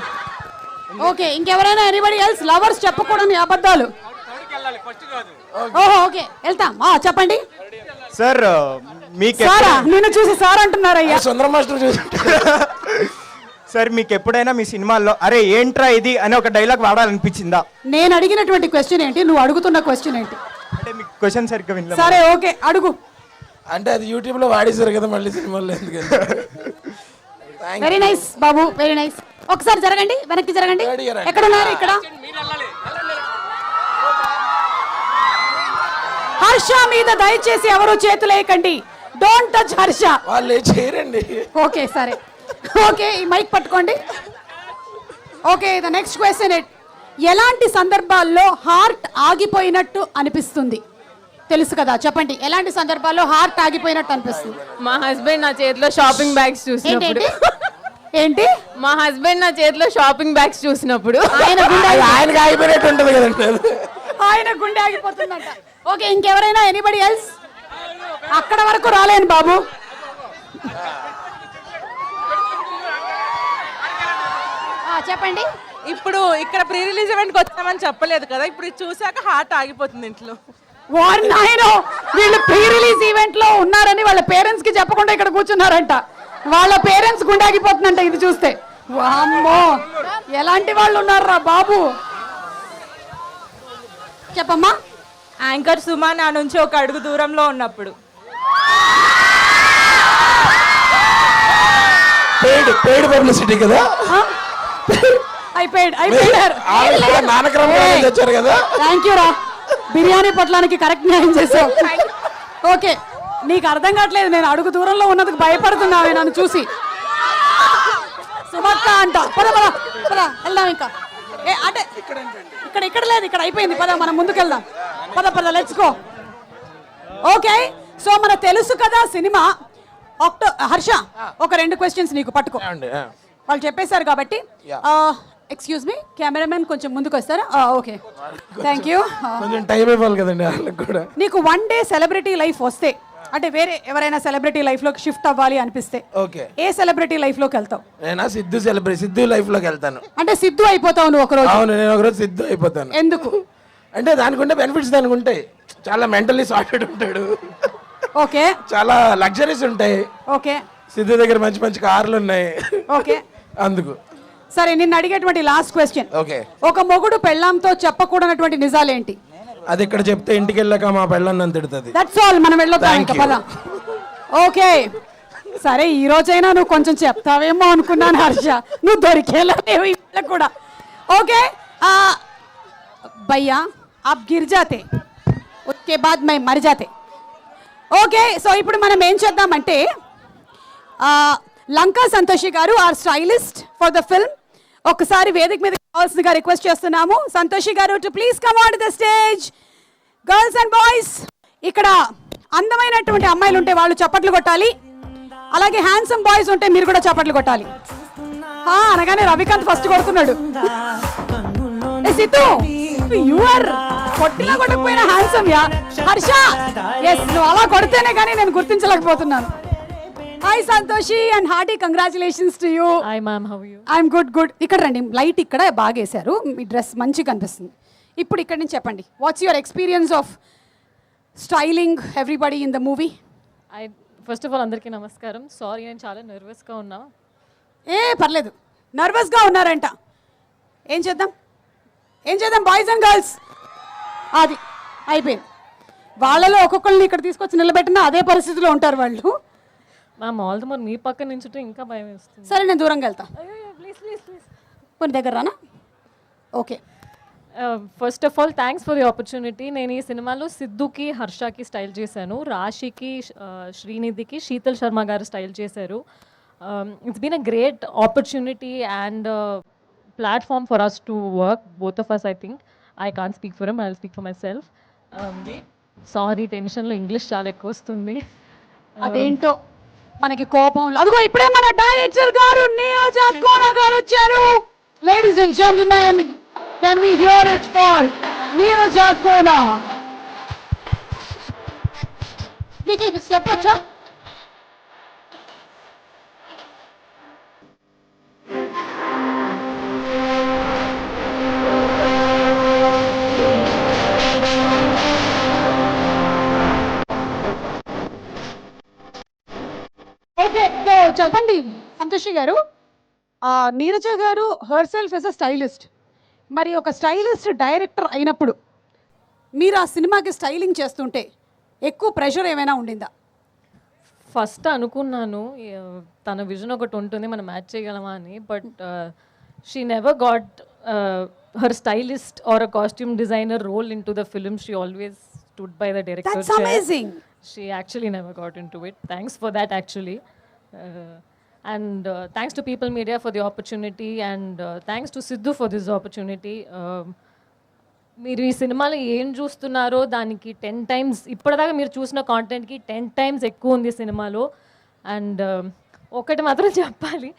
ఓకే ఇంకెవరైనా ఎనీబడి ఎల్స్? లవర్స్ చెప్పకూడని అబద్ధాలు. ఓహో ఓకే వెళ్తాం. చెప్పండి సార్. మీకు సారా? నిన్ను చూసి సార్ అంటున్నారయ్యా. సుందరం మాస్టర్ చూసి. సార్ మీకు ఎప్పుడైనా మీ సినిమాల్లో అరే ఏంట్రా ఇది అని ఒక డైలాగ్ వాడాలనిపించిందా? నేను అడిగినటువంటి క్వశ్చన్ ఏంటి, నువ్వు అడుగుతున్న క్వశ్చన్ ఏంటి? అంటే మీకు క్వశ్చన్ సరిగ్గా వినలేదు. సరే ఓకే అడుగు. అంటే అది యూట్యూబ్ లో వాడేశారు కదా మళ్ళీ సినిమాలో ఎందుకు? వెరీ నైస్ బాబు, వెరీ నైస్. ఒకసారి జరగండి, వెనక్కి జరగండి. ఎక్కడ ఉన్నారు? ఇక్కడ. హర్ష మీద దయచేసి ఎవరు చేతులేయకండి. Don't touch Harsha. వాళ్ళు చేయరండి. ఓకే సరే. ఓకే ఈ మైక్ పట్టుకోండి. Okay the next question. ఎలాంటి సందర్భాల్లో హార్ట్ ఆగిపోయినట్టు అనిపిస్తుంది? తెలుసు కదా, చెప్పండి. ఎలాంటి సందర్భాల్లో హార్ట్ ఆగిపోయినట్టు అనిపిస్తుంది? మా హస్బెండ్ నా చేతిలో షాపింగ్ బ్యాగ్స్ చూసినప్పుడు. ఏంటి? మా హస్బెండ్ నా చేతిలో షాపింగ్ బ్యాగ్స్ చూసినప్పుడు. ఆయనకి ఆగిపోయినట్టు ఉంటుంది కదండి. ఆయన గుండె ఆగిపోతుందంట. ఓకే ఇంకెవరైనా? Anybody else? అక్కడ వరకు రాలేను బాబు. చెప్పండి. ఇప్పుడు ఇక్కడ ప్రీ రిలీజ్ ఈవెంట్కి వచ్చామని చెప్పలేదు కదా, ఇప్పుడు ఇది చూసాక హార్ట్ ఆగిపోతుంది ఇంట్లో. వారు నాయనో, వీళ్ళు ప్రీ రిలీజ్ ఈవెంట్ లో ఉన్నారని వాళ్ళ పేరెంట్స్ కి చెప్పకుండా ఇక్కడ కూర్చున్నారంట. వాళ్ళ పేరెంట్స్ గుండె ఆగిపోతుందంట ఇది చూస్తే. వామ్మో ఎలాంటి వాళ్ళు ఉన్నారా బాబు. చెప్పమ్మా. యాంకర్ సుమా నా నుంచి ఒక అడుగు దూరంలో ఉన్నప్పుడు. పెయిడ్ పబ్లిసిటీ కదా. తెచ్చారు కదా. థ్యాంక్ యూ రా, బిర్యానీ పొట్లానికి కరెక్ట్ న్యాయం చేసావు. ఓకే నీకు అర్థం కావట్లేదు, నేను అడుగు దూరంలో ఉన్నందుకు భయపడుతున్నావు నన్ను చూసి. సుమక్క అంట. పద పద పద వెళ్దాం. ఇంకా అంటే ఇక్కడ లేదు, ఇక్కడ అయిపోయింది. పద మనం ముందుకు వెళ్దాం. పద లెట్స్ గో. ఓకే సో మన తెలుసు కదా సినిమా హర్ష ఒక 2 క్వశ్చన్స్ నీకు పట్టుకో. వాళ్ళు చెప్పేశారు కాబట్టి. ఎక్స్క్యూజ్ మీ కెమెరామెన్ కొంచెం ముందుకు వస్తారా? Okay thank you. కొంచెం టైం ఇవ్వాలి కదండి వాళ్ళకి కూడా. నీకు 1 డే సెలబ్రిటీ లైఫ్ వస్తే, అంటే వేరే ఎవరైనా సెలబ్రిటీ లైఫ్ లోకి షిఫ్ట్ అవ్వాలి అనిపిస్తే ఓకే ఏ సెలబ్రిటీ లైఫ్ లోకి వెళ్తావు? నేను సిద్ధు లైఫ్ లోకి వెళ్తాను. అంటే సిద్ధు అయిపోతావు నువ్వు ఒక రోజు? అవును నేను ఒకరోజు సిద్ధు అయిపోతాను. ఎందుకు? అంటే దానికి ఉండే బెనిఫిట్స్ దానికి ఉంటాయి. చాలా మెంటల్లీ సార్టెడ్ ఉంటాడు. ఓకే చాలా లగ్జరీస్ ఉంటాయి. ఓకే సిద్ధు దగ్గర మంచి మంచి కార్లు ఉన్నాయి. ఓకే అందుకు. సరే నిన్ను అడిగేటువంటి లాస్ట్ క్వశ్చన్. ఓకే ఒక మొగుడు పెళ్ళాంతో చెప్పకూడనటువంటి నిజాలేంటి? అది ఇక్కడ చెప్తే ఇంటికి వెళ్ళాక మా పెళ్ళని నన్ను తిడుతుంది. That's all. మనం వెళ్ళొద్దాం ఇంకా పద. ఓకే సరే ఈ రోజైనా నువ్వు కొంచెం చెప్తావేమో అనుకున్నాను హర్ష, నువ్వు దొరికేలా లేవు ఇళ్ళకు కూడా. ఓకే భయ్యా ఆప్ గిర్ జాతే ఉస్కే బాద్ మై మర్ జాతే. ఓకే సో ఇప్పుడు మనం ఏం చేద్దామంటే Lanka Santoshi garu our stylist for the film ఒకసారి వేదిక మీద కావాల్సిందిగా రిక్వెస్ట్ చేస్తున్నాము. Santoshi garu to please come on to the stage. Girls and boys, ఇక్కడ అందమైనటువంటి అమ్మాయిలు ఉంటే వాళ్ళు చప్పట్లు కొట్టాలి, అలాగే హ్యాండ్సమ్ బాయ్స్ ఉంటే మీరు కూడా చప్పట్లు కొట్టాలి. అనగానే రవికాంత్ ఫస్ట్ కొడుతున్నాడు. సిద్ధు, యు ఆర్ కొట్టినా కొట్టకపోయినా హ్యాండ్సమ్ యా. హర్ష, ఎస్, నువ్వు అలా కొడితేనే కానీ నేను గుర్తించలేకపోతున్నాను. Hi Santoshi and hearty congratulations to you. Hi ma'am, how you? I'm good good. ఇక్కడ రండి, లైట్ ఇక్కడ బాగా వేశారు, మీ డ్రెస్ మంచిగా కనిపిస్తుంది. ఇప్పుడు ఇక్కడ నుంచి చెప్పండి, what's your experience of styling everybody in the movie? First of all అందరికీ నమస్కారం. సారీ, నేను చాలా నర్వస్గా ఉన్నా. పర్లేదు, నర్వస్గా ఉన్నారంట. ఏం చేద్దాం బాయ్స్ అండ్ గర్ల్స్, అది అయిపోయింది. వాళ్ళలో ఒక్కొక్కరిని ఇక్కడ తీసుకొచ్చి నిలబెట్టినా అదే పరిస్థితిలో ఉంటారు వాళ్ళు. మ్యామ్, ఆల్ ద మోర్ మీ పక్కన నుంచుంటే ఇంకా భయం వేస్తుంది. సరే, నేను దూరంగా వెళ్తా. Please please please. కొన్ని దగ్గర రానా? Okay. First of all thanks for the opportunity. నేను ఈ సినిమాలో సిద్ధుకి, హర్షకి స్టైల్ చేశాను, రాశికి, శ్రీనిధికి శీతల్ శర్మ గారు స్టైల్ చేశారు. It's been a great opportunity and platform for us to work, both of us. I think I can't speak for him, I will speak for myself. Sorry, టెన్షన్లో ఇంగ్లీష్ చాలా ఎక్కువ వస్తుంది. అదేంటో మనకి కోపం. అదిగో ఇప్పుడే మన డైరెక్టర్ గారు నియోజక్ కోన గారు వచ్చారు. Ladies and gentlemen, can we hear it for నియోజక్ కోన? దీనికి చెప్పచ్చా? ఓకే, చెప్పండి సంతోషి గారు. నీరజ గారు herself as a stylist. మరి ఒక స్టైలిస్ట్ డైరెక్టర్ అయినప్పుడు మీరు ఆ సినిమాకి స్టైలింగ్ చేస్తుంటే ఎక్కువ ప్రెషర్ ఏమైనా ఉండిందా? ఫస్ట్ అనుకున్నాను తన విజన్ ఒకటి ఉంటుంది, మనం మ్యాచ్ చేయగలమా అని. But she never got her stylist or a costume designer role into the film. She always stood by the director. That's amazing. She actually never got into it. Thanks for that actually. And thanks to People Media for the opportunity, and thanks to Sidhu for this opportunity. మీరు ఈ సినిమాలో ఏం చూస్తున్నారో దానికి 10 times, ఇప్పటిదాకా మీరు చూసిన కాంటెంట్కి 10 times ఎక్కువ ఉంది సినిమాలో. అండ్ ఒకటి మాత్రం చెప్పాలి,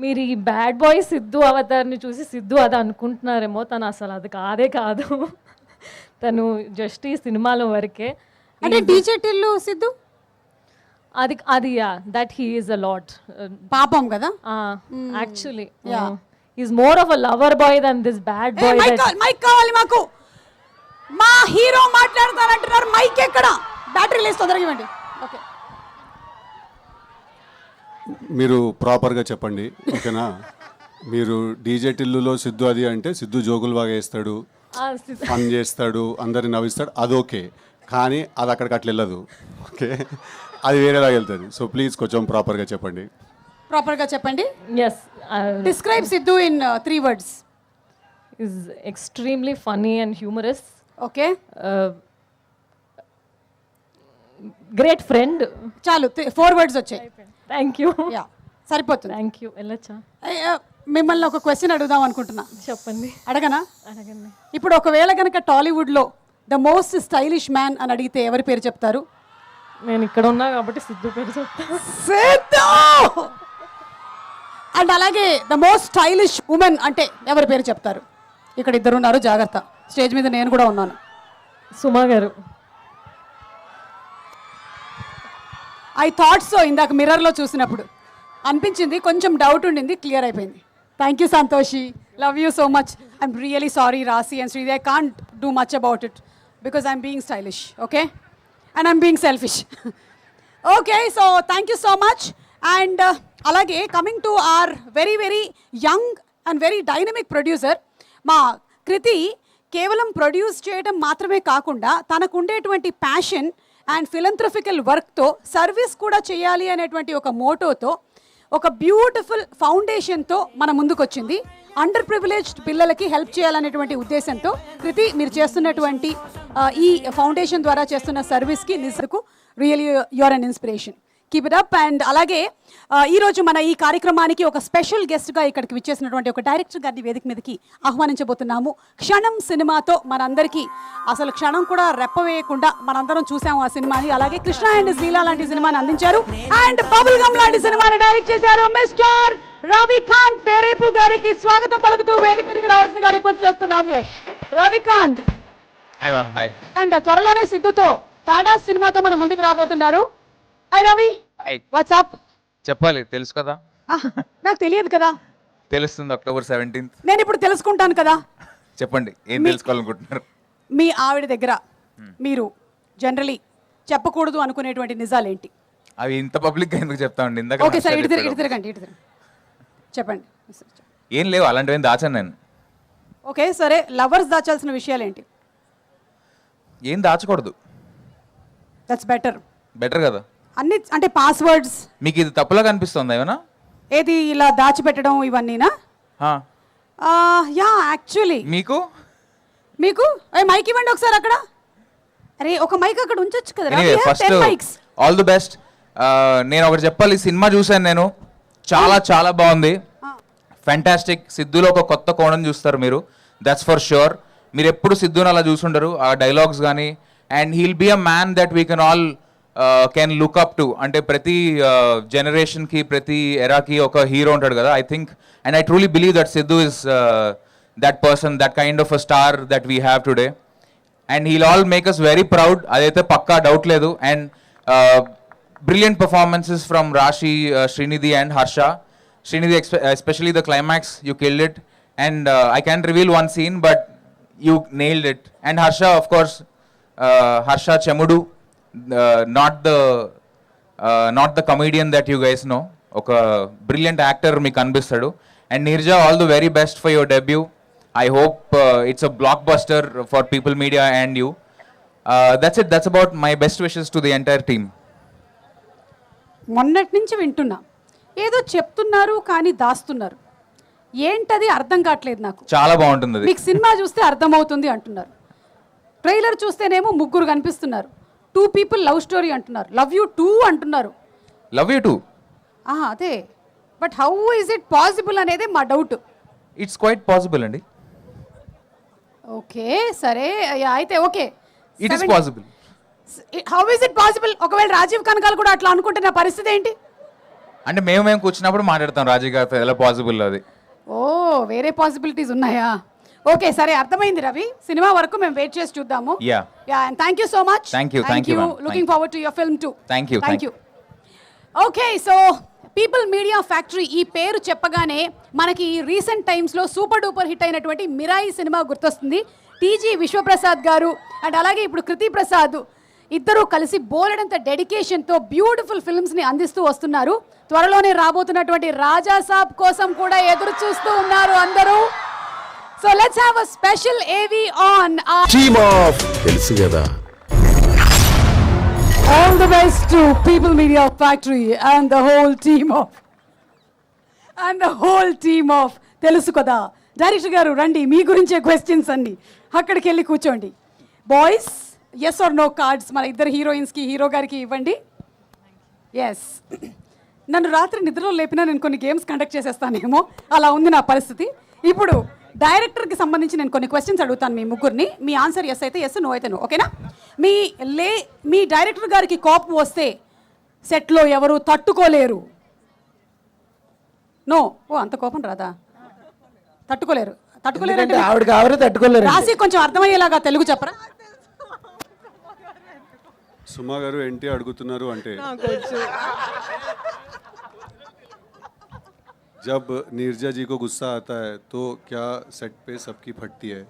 మీరు ఈ బ్యాడ్ బాయ్ సిద్ధు అవతార్ని చూసి సిద్ధు అది అనుకుంటున్నారేమో, తను అసలు అది కాదే కాదు. తను జస్ట్ ఈ సినిమాలో వరకే. అంటే డీజే టిల్లు సిద్ధు అది that he is a lot పాపం కదా. Actually is more of a lover boy than this bad boy. Mic కావాలి మాకు, మా హీరో మాట్లాడతారంటున్నారు. మైక్ ఎక్కడ? బ్యాటరీ లేసి తొందరగా ఇవ్వండి. ఓకే, మీరు ప్రాపర్గా చెప్పండి, ఓకేనా? మీరు డీజే టిల్లులో సిద్ధు అది అంటే సిద్ధు జోకులు బాగా వేస్తాడు, ఫన్ చేస్తాడు, అందరిని నవ్విస్తాడు, అది ఓకే. కానీ అది అక్కడికి అట్లా వెళ్ళదు, ఓకే? అది వేరేలా వెళ్తుంది. సో ప్లీజ్ కొంచెం ప్రాపర్గా చెప్పండి. ప్రాపర్గా చెప్పండి. yes describe Siddhu in 3 words. is extremely funny and humorous. Okay, great friend. చాలు 4 words వచ్చాయి. Thank you. యా, సరిపోతుంది. Thank you. వెళ్ళొచ్చా? మిమ్మల్ని ఒక క్వశ్చన్ అడుగుదాం అనుకుంటున్నా. చెప్పండి. అడగనా? అడగండి. ఇప్పుడు ఒకవేళ కనుక టాలీవుడ్లో ద మోస్ట్ స్టైలిష్ మ్యాన్ అని అడిగితే ఎవరి పేరు చెప్తారు? నేను ఇక్కడ ఉన్నా కాబట్టి సిద్ధు పేరు చెప్తాను. సిద్ధు. అండ్ అలాగే ద మోస్ట్ స్టైలిష్ ఉమెన్ అంటే ఎవరి పేరు చెప్తారు? ఇక్కడ 2 ఉన్నారు, జాగ్రత్త. స్టేజ్ మీద నేను కూడా ఉన్నాను. సుమా గారు. I thought so. ఇందాక మిర్రర్లో చూసినప్పుడు అనిపించింది, కొంచెం డౌట్ ఉండింది, క్లియర్ అయిపోయింది. Thank you Santoshi, love you so much. I'm really sorry Raashi and Sridevi, I can't do much about it because I'm being stylish, okay? And I'm being selfish. Okay, so thank you so much. And అలాగే coming to our very very young and very dynamic producer మా కృతి, కేవలం ప్రొడ్యూస్ చేయడం మాత్రమే కాకుండా తనకు ఉండేటువంటి ప్యాషన్ అండ్ ఫిలంథ్రఫికల్ వర్క్తో సర్వీస్ కూడా చేయాలి అనేటువంటి ఒక మోటోతో ఒక బ్యూటిఫుల్ ఫౌండేషన్తో మన ముందుకు వచ్చింది. అండర్ ప్రివిలేజ్డ్ పిల్లలకి హెల్ప్ చేయాలనేటువంటి ఉద్దేశంతో కృతి మీరు చేస్తున్నటువంటి ఈ ఫౌండేషన్ ద్వారా చేస్తున్న సర్వీస్కి నిజకు really you are an inspiration. Keep it up. And అలాగే ఈరోజు మన ఈ కార్యక్రమానికి ఒక స్పెషల్ గెస్ట్గా ఇక్కడికి విచ్చేసినటువంటి ఒక డైరెక్టర్ గారిని వేదిక మీదకి ఆహ్వానించబోతున్నాము. క్షణం సినిమాతో మనందరికీ అసలు క్షణం కూడా రెప్పవేయకుండా మనందరం చూసాము ఆ సినిమాని. అలాగే కృష్ణ అండ్ శ్రీలా లాంటి సినిమాని అందించారు అండ్ బబుల్ గమ్ లాంటి సినిమాని డైరెక్ట్ చేశారు మిస్టర్ రవికాంత్ పేరేపు గారికి స్వాగతం పలుకుతూ వేదిక మీదకి రావాల్సిందిగా రిక్వెస్ట్ చేస్తున్నాము. రవికాంత్ అండ్ త్వరలోనే సిద్ధుతో టాటా సినిమాతో మన ముందుకు రాబోతున్నారు. హాయ్ రవి, వాట్సాప్ చెప్పాలి, తెలుసు కదా. నాకు తెలియదు కదా. తెలుస్తుంది October 17th. నేను ఇప్పుడు తెలుసుకుంటాను కదా. చెప్పండి, ఏం తెలుసుకోవాలనుకుంటున్నారు? మీ ఆవిడ దగ్గర మీరు జనరలీ చెప్పకూడదు అనుకునేటువంటి నిజాలేంటి? అవి ఇంత పబ్లిక్గా ఎందుకు చెప్తామండి? ఇందాక ఓకే సార్, మాస్టర్ ఇటు చెప్పాడు. తిరగండి చెప్పండి. ఏం లేవు, అలాంటివి ఏం దాచాను నేను. ఓకే సరే, లవర్స్ దాచాల్సిన విషయాలు ఏంటి? ఏం దాచకూడదు. That's better. బెటర్ కదా. అన్ని అంటే పాస్వర్డ్స్ మీకు ఇది తప్పులా కనిపిస్తుందా ఏమన్నా? ఏది ఇలా దాచిపెట్టడం ఇవన్నీనా? హా. యా యాక్చువల్లీ మీకు మీకు మైక్ ఇవ్వండి ఒకసారి అక్కడ. అరే ఒక మైక్ అక్కడ ఉంచొచ్చు కదా. First all the best. నేను ఒకటి చెప్పాలి, సినిమా చూశాను నేను, చాలా చాలా బాగుంది, ఫ్యాంటాస్టిక్. సిద్ధులో ఒక కొత్త కోణం చూస్తారు మీరు, దట్స్ ఫర్ ష్యూర్. మీరు ఎప్పుడు సిద్ధుని అలా చూసుంటారు, ఆ డైలాగ్స్ కానీ. And he'll be a man that we can all can look up to. అంటే ప్రతి జనరేషన్కి ప్రతి ఎరాకి ఒక హీరో ఉంటాడు కదా. I think and I truly believe that Siddhu is that person, that kind of a star that we have today. And he'll all make us very proud, అదైతే పక్కా డౌట్ లేదు. And brilliant performances from Rashi, Srinidhi and Harsha. Srinidhi, especially the climax, you killed it. And I can't reveal one scene, but you nailed it. And Harsha, of course, Harsha Chemudu, not the comedian that you guys know. Oka brilliant actor meeku kanbistadu. And Nirja, all the very best for your debut. I hope it's a blockbuster for People Media and you. That's it. That's about my best wishes to the entire team. మొన్నటి నుంచి వింటున్నా, ఏదో చెప్తున్నారు కానీ దాస్తున్నారు. ఏంటది అర్థం కావట్లేదు నాకు. చాలా బాగుంటుంది అది. మీకు సినిమా చూస్తే అర్థమవుతుంది అంటున్నారు, ట్రైలర్ చూస్తేనేమో ముగ్గురు కనిపిస్తున్నారు, 2 people లవ్ స్టోరీ అంటున్నారు, లవ్ యూ 2 అంటున్నారు. Love you too. అదే, but how is it possible అనేది మా డౌట్. ఇట్స్ క్వైట్ పాసిబుల్ అండి. ఓకే సరే, అయితే okay, it is possible. How is it possible? ఒకవేళ రాజీవ్ కనకాల్ కూడా అట్లా అనుకుంటే నా పరిస్థితి ఏంటి? అంటే మేము కూర్చున్నప్పుడు మాట్లాడతాం రాజీవ్ గారితో, ఎలా పాసిబుల్ అది. ఓ వేరే పాసిబిలిటీస్ ఉన్నాయా? ఓకే సరే, అర్థమైంది రవి. సినిమా వరకు మేము వెయిట్ చేసి చూద్దాము. And thank you so much. Thank you. Looking forward to your film to. Thank you. Okay, so people Media factory ఈ పేరు చెప్పగానే మనకి రీసెంట్ టైమ్స్లో సూపర్ డూపర్ హిట్ అయినటువంటి మిరాయి సినిమా గుర్తొస్తుంది. టీజీ విశ్వప్రసాద్ గారు అండ్ అలాగే ఇప్పుడు కృతి ప్రసాద్ ఇద్దరూ కలిసి బోలెడంత డెడికేషన్తో బ్యూటిఫుల్ ఫిల్మ్స్ని అందిస్తూ వస్తున్నారు. త్వరలోనే రాబోతున్నటువంటి రాజా సాబ్ కోసం కూడా ఎదురు చూస్తూ ఉన్నారు అందరూ. So let's have a special ఏవి ఆన్ టీమ్ ఆఫ్ తెలుసు కదా. All the best to people Media factory and the whole team of తెలుసు కదా. డైరెక్టర్ గారు రండి, మీ గురించే క్వశ్చన్స్ అన్ని. అక్కడికి వెళ్ళి కూర్చోండి. Boys, as are no cards మన ఇద్దరు హీరోయిన్స్కి, హీరో గారికి ఇవ్వండి. ఎస్, నన్ను రాత్రి నిద్రలో లేపినా నేను కొన్ని గేమ్స్ కండక్ట్ చేసేస్తానేమో, అలా ఉంది నా పరిస్థితి. ఇప్పుడు డైరెక్టర్కి సంబంధించి నేను కొన్ని క్వశ్చన్స్ అడుగుతాను మీ ముగ్గురిని. మీ ఆన్సర్ ఎస్ అయితే ఎస్, నో అయితే నో. ఓకేనా? మీ డైరెక్టర్ గారికి కోపం వస్తే సెట్లో ఎవరు తట్టుకోలేరు. నో. ఓ అంత కోపం రాదా? తట్టుకోలేరు అంటే ఆవిడకి ఆవిడే తట్టుకోలేరు. రాసి కొంచెం అర్థమయ్యేలాగా తెలుగు చెప్పరా? సుమా గారు ఏంటి అడుగుతున్నారు అంటే, जब नीरजा जी को गुस्सा आता है तो क्या सेट पे सबकी फटती है?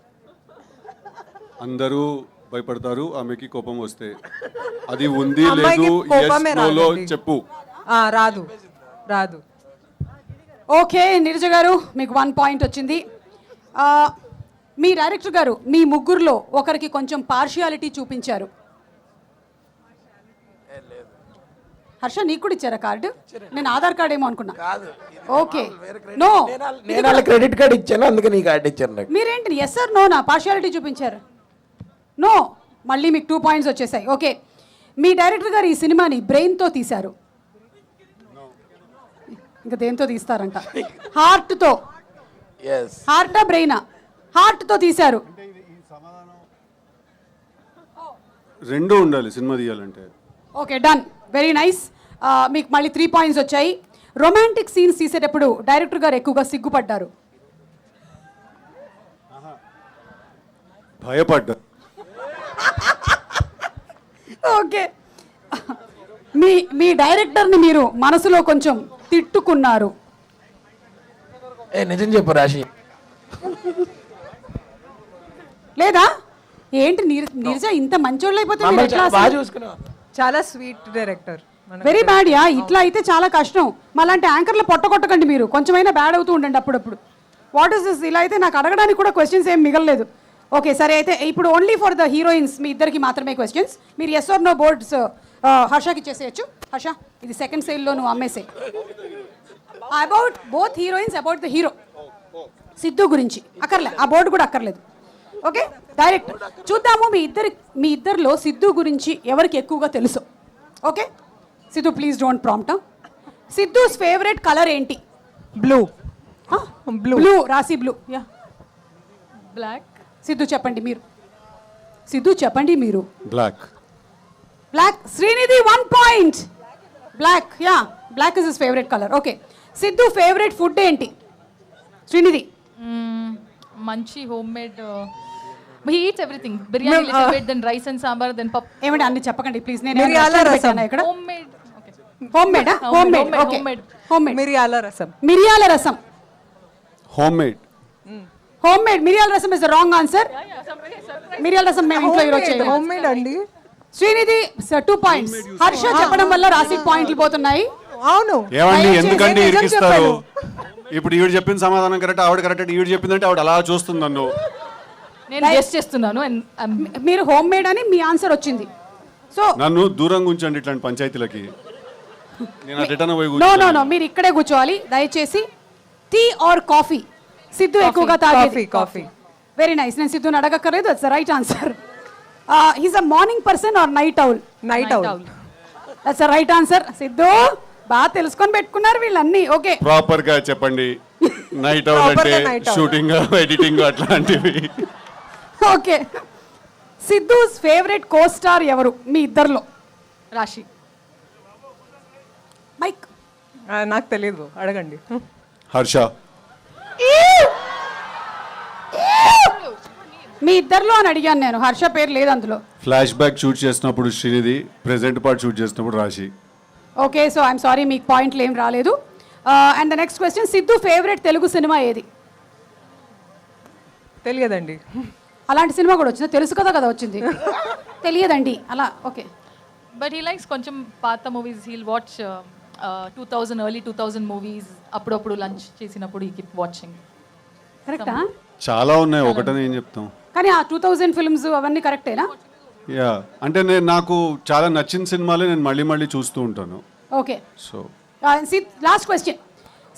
అందరూ భయపడతారు ఆమెకి కోపం వస్తే. అది ఉంది లేదు నోలో చెప్పు. రాదు. ఓకే నీరజ గారు, మీకు 1 పాయింట్ వచ్చింది. మీ డైరెక్టర్ గారు మీ ముగ్గురులో ఒకరికి కొంచెం పార్షియాలిటీ చూపించారు. హర్ష, నీకు కూడా ఇచ్చారా కార్డు? నేను ఆధార్ కార్డ్ ఏమో అనుకున్నా. ఓకే, నో, నేను క్రెడిట్ కార్డ్ ఇచ్చాను, అందుకే నీ కార్డు ఇచ్చాను. మీరేంటి ఎస్ సార్ నో నా పార్షియాలిటీ చూపించారు? నో, మళ్ళీ మీకు 2 పాయింట్స్ వచ్చేసాయి. ఓకే, మీ డైరెక్టర్ గారు ఈ సినిమాని బ్రెయిన్తో తీశారు. ఇంకా దేంతో తీస్తారంట, హార్ట్తో. ఎస్ హార్టా బ్రెయినా? హార్ట్తో తీశారు. రెండూ ఉండాలి సినిమా తీయాలంటే. Okay, done, very nice. మీకు మళ్ళీ 3 పాయింట్స్ వచ్చాయి. రొమాంటిక్ సీన్స్ తీసేటప్పుడు డైరెక్టర్ గారు ఎక్కువగా సిగ్గుపడ్డారు. భయపడ్డా. ఓకే, మీ డైరెక్టర్ని మీరు మనసులో కొంచెం తిట్టుకున్నారు. నిజం చెప్పు రాశి. లేదా ఏంటి నీరజ ఇంత మంచోళ్ళు అయిపోతే మీరు ఎట్లా బాగా అసలు? చూసుకున్నావు. చాలా sweet director. Very bad yeah. ఇట్లా అయితే చాలా కష్టం. మళ్ళంటే యాంకర్లు పొట్టకొట్టకండి మీరు, కొంచెమైనా బ్యాడ్ అవుతూ ఉండండి అప్పుడప్పుడు. What is this? ఇలా అయితే నాకు అడగడానికి కూడా క్వశ్చన్స్ ఏం మిగలలేదు. ఓకే సరే, అయితే ఇప్పుడు ఓన్లీ ఫర్ ద హీరోయిన్స్ మీ ఇద్దరికి మాత్రమే క్వశ్చన్స్. మీరు ఎస్ ఆర్ నో బోర్డ్స్ హర్షకి ఇచ్చేసేయచ్చు. హర్ష, ఇది సెకండ్ సేల్లో నువ్వు అమ్మేసే. About both heroines, about the hero. Siddhu గురించి అక్కర్లే, ఆ బోర్డు కూడా అక్కర్లేదు. ఓకే, డైరెక్ట్ చూద్దాము మీ ఇద్దరిలో సిద్ధు గురించి ఎవరికి ఎక్కువగా తెలుసు. Okay Siddhu, please don't prompt. Siddhu's favourite colour ఏంటి? బ్లూ. బ్లూ. రాసి బ్లూ. Yeah, Black. సిద్ధు చెప్పండి మీరు. సిద్ధు చెప్పండి మీరు. Black. Black. Srinidhi 1 point. Black. Yeah, black is his favourite colour. Okay, Siddhu favourite food ఏంటి? శ్రీనిధి. మంచి homemade. He eats everything. Biryani little bit, then rice and sambar, then pappu. ఏమండి అన్ని చెప్పకండి ప్లీజ్. నేను మిరియాల రసం. ఇక్కడ homemade. Homemade. Home made. Okay, home made. మిరియాల రసం. మిరియాల రసం. Home made. Home made. మిరియాల రసం ఇస్ ద రాంగ్ ఆన్సర్. మిరియాల రసం మేము ఇంట్లో ఈరోజు చేయలేదు. హోమ్ మేడ్ అండి. శ్రీనిధి 2 పాయింట్స్. హర్ష చెప్పడం వల్ల రాశి పాయింట్లు పోతున్నాయి. అవును. ఏమండి దయచేసి ఎందుకంటే నిజం ఇరికిస్తారు? చెప్పాను. ఇప్పుడు ఈవిడ చెప్పిన సమాధానం కరెక్ట్, ఆవిడ కరెక్ట్. ఈవిడ చెప్పిందంటే ఆవిడ అలా చూస్తుంది నన్ను. నేను గెస్ట్ చేస్తున్నాను. మీరు హోమ్ మేడ్ అని మీ ఆన్సర్ వచ్చింది. సో నన్ను దూరంగా ఉంచండి ఇట్లాంటి పంచాయతీలకి. నేను రిటర్న్ పోయి నో కూర్చోను. నో నో, మీరు ఇక్కడే కూర్చోవాలి దయచేసి. Tea or coffee? సిద్ధు ఎక్కువగా తాగేది కాఫీ. Very nice. నేను సిద్ధుని అడగక్కర్లేదు, that's the right answer. He's a morning person or night owl? Night out. That's the right answer. Siddhu బాగా తెలుసుకొని పెట్టుకున్నారు వీళ్ళన్నీ. ఓకే, ప్రాపర్ గా చెప్పండి. నైట్ అవుట్ Proper అంటే గా night out. షూటింగ్, ఎడిటింగ్ అట్లాంటివి. Okay. Siddhu's favourite co star ఎవరు మీ ఇద్దరిలో? రాశి. మైక్. నాకు తెలియదు, అడగండి. హర్ష. మీ ఇద్దరిలో అని అడిగాను నేను, హర్ష పేరు లేదు అందులో. ఫ్లాష్ బ్యాక్ షూట్ చేసినప్పుడు శ్రీనిధి, ప్రెజెంట్ పార్ట్ షూట్ చేసినప్పుడు రాశి. ఓకే, సో ఐఎమ్ సారీ మీకు పాయింట్లు ఏం రాలేదు. And the next question, Siddhu favourite Telugu cinema ఏది? తెలియదండి. అలాంటి సినిమా కూడా వచ్చింది, తెలుసు కదా వచ్చింది. తెలియదండి అలా. ఓకే, బట్ హీ లైక్స్ కొంచెం పాత movies. He'll watch 2000 early 2000 movies. అప్పుడప్పుడు లంచ్ చేసినప్పుడు హీ కీప్ వాచింగ్. కరెక్టా? చాలా ఉన్నాయి, ఒకటని ఏం చెప్తాం. కానీ ఆ 2000 ఫిల్మ్స్ అవన్నీ కరెక్టేనా? యా, అంటే నాకు చాలా నచ్చిన సినిమాలే నేను మళ్ళీ మళ్ళీ చూస్తూ ఉంటాను. Okay, so last question,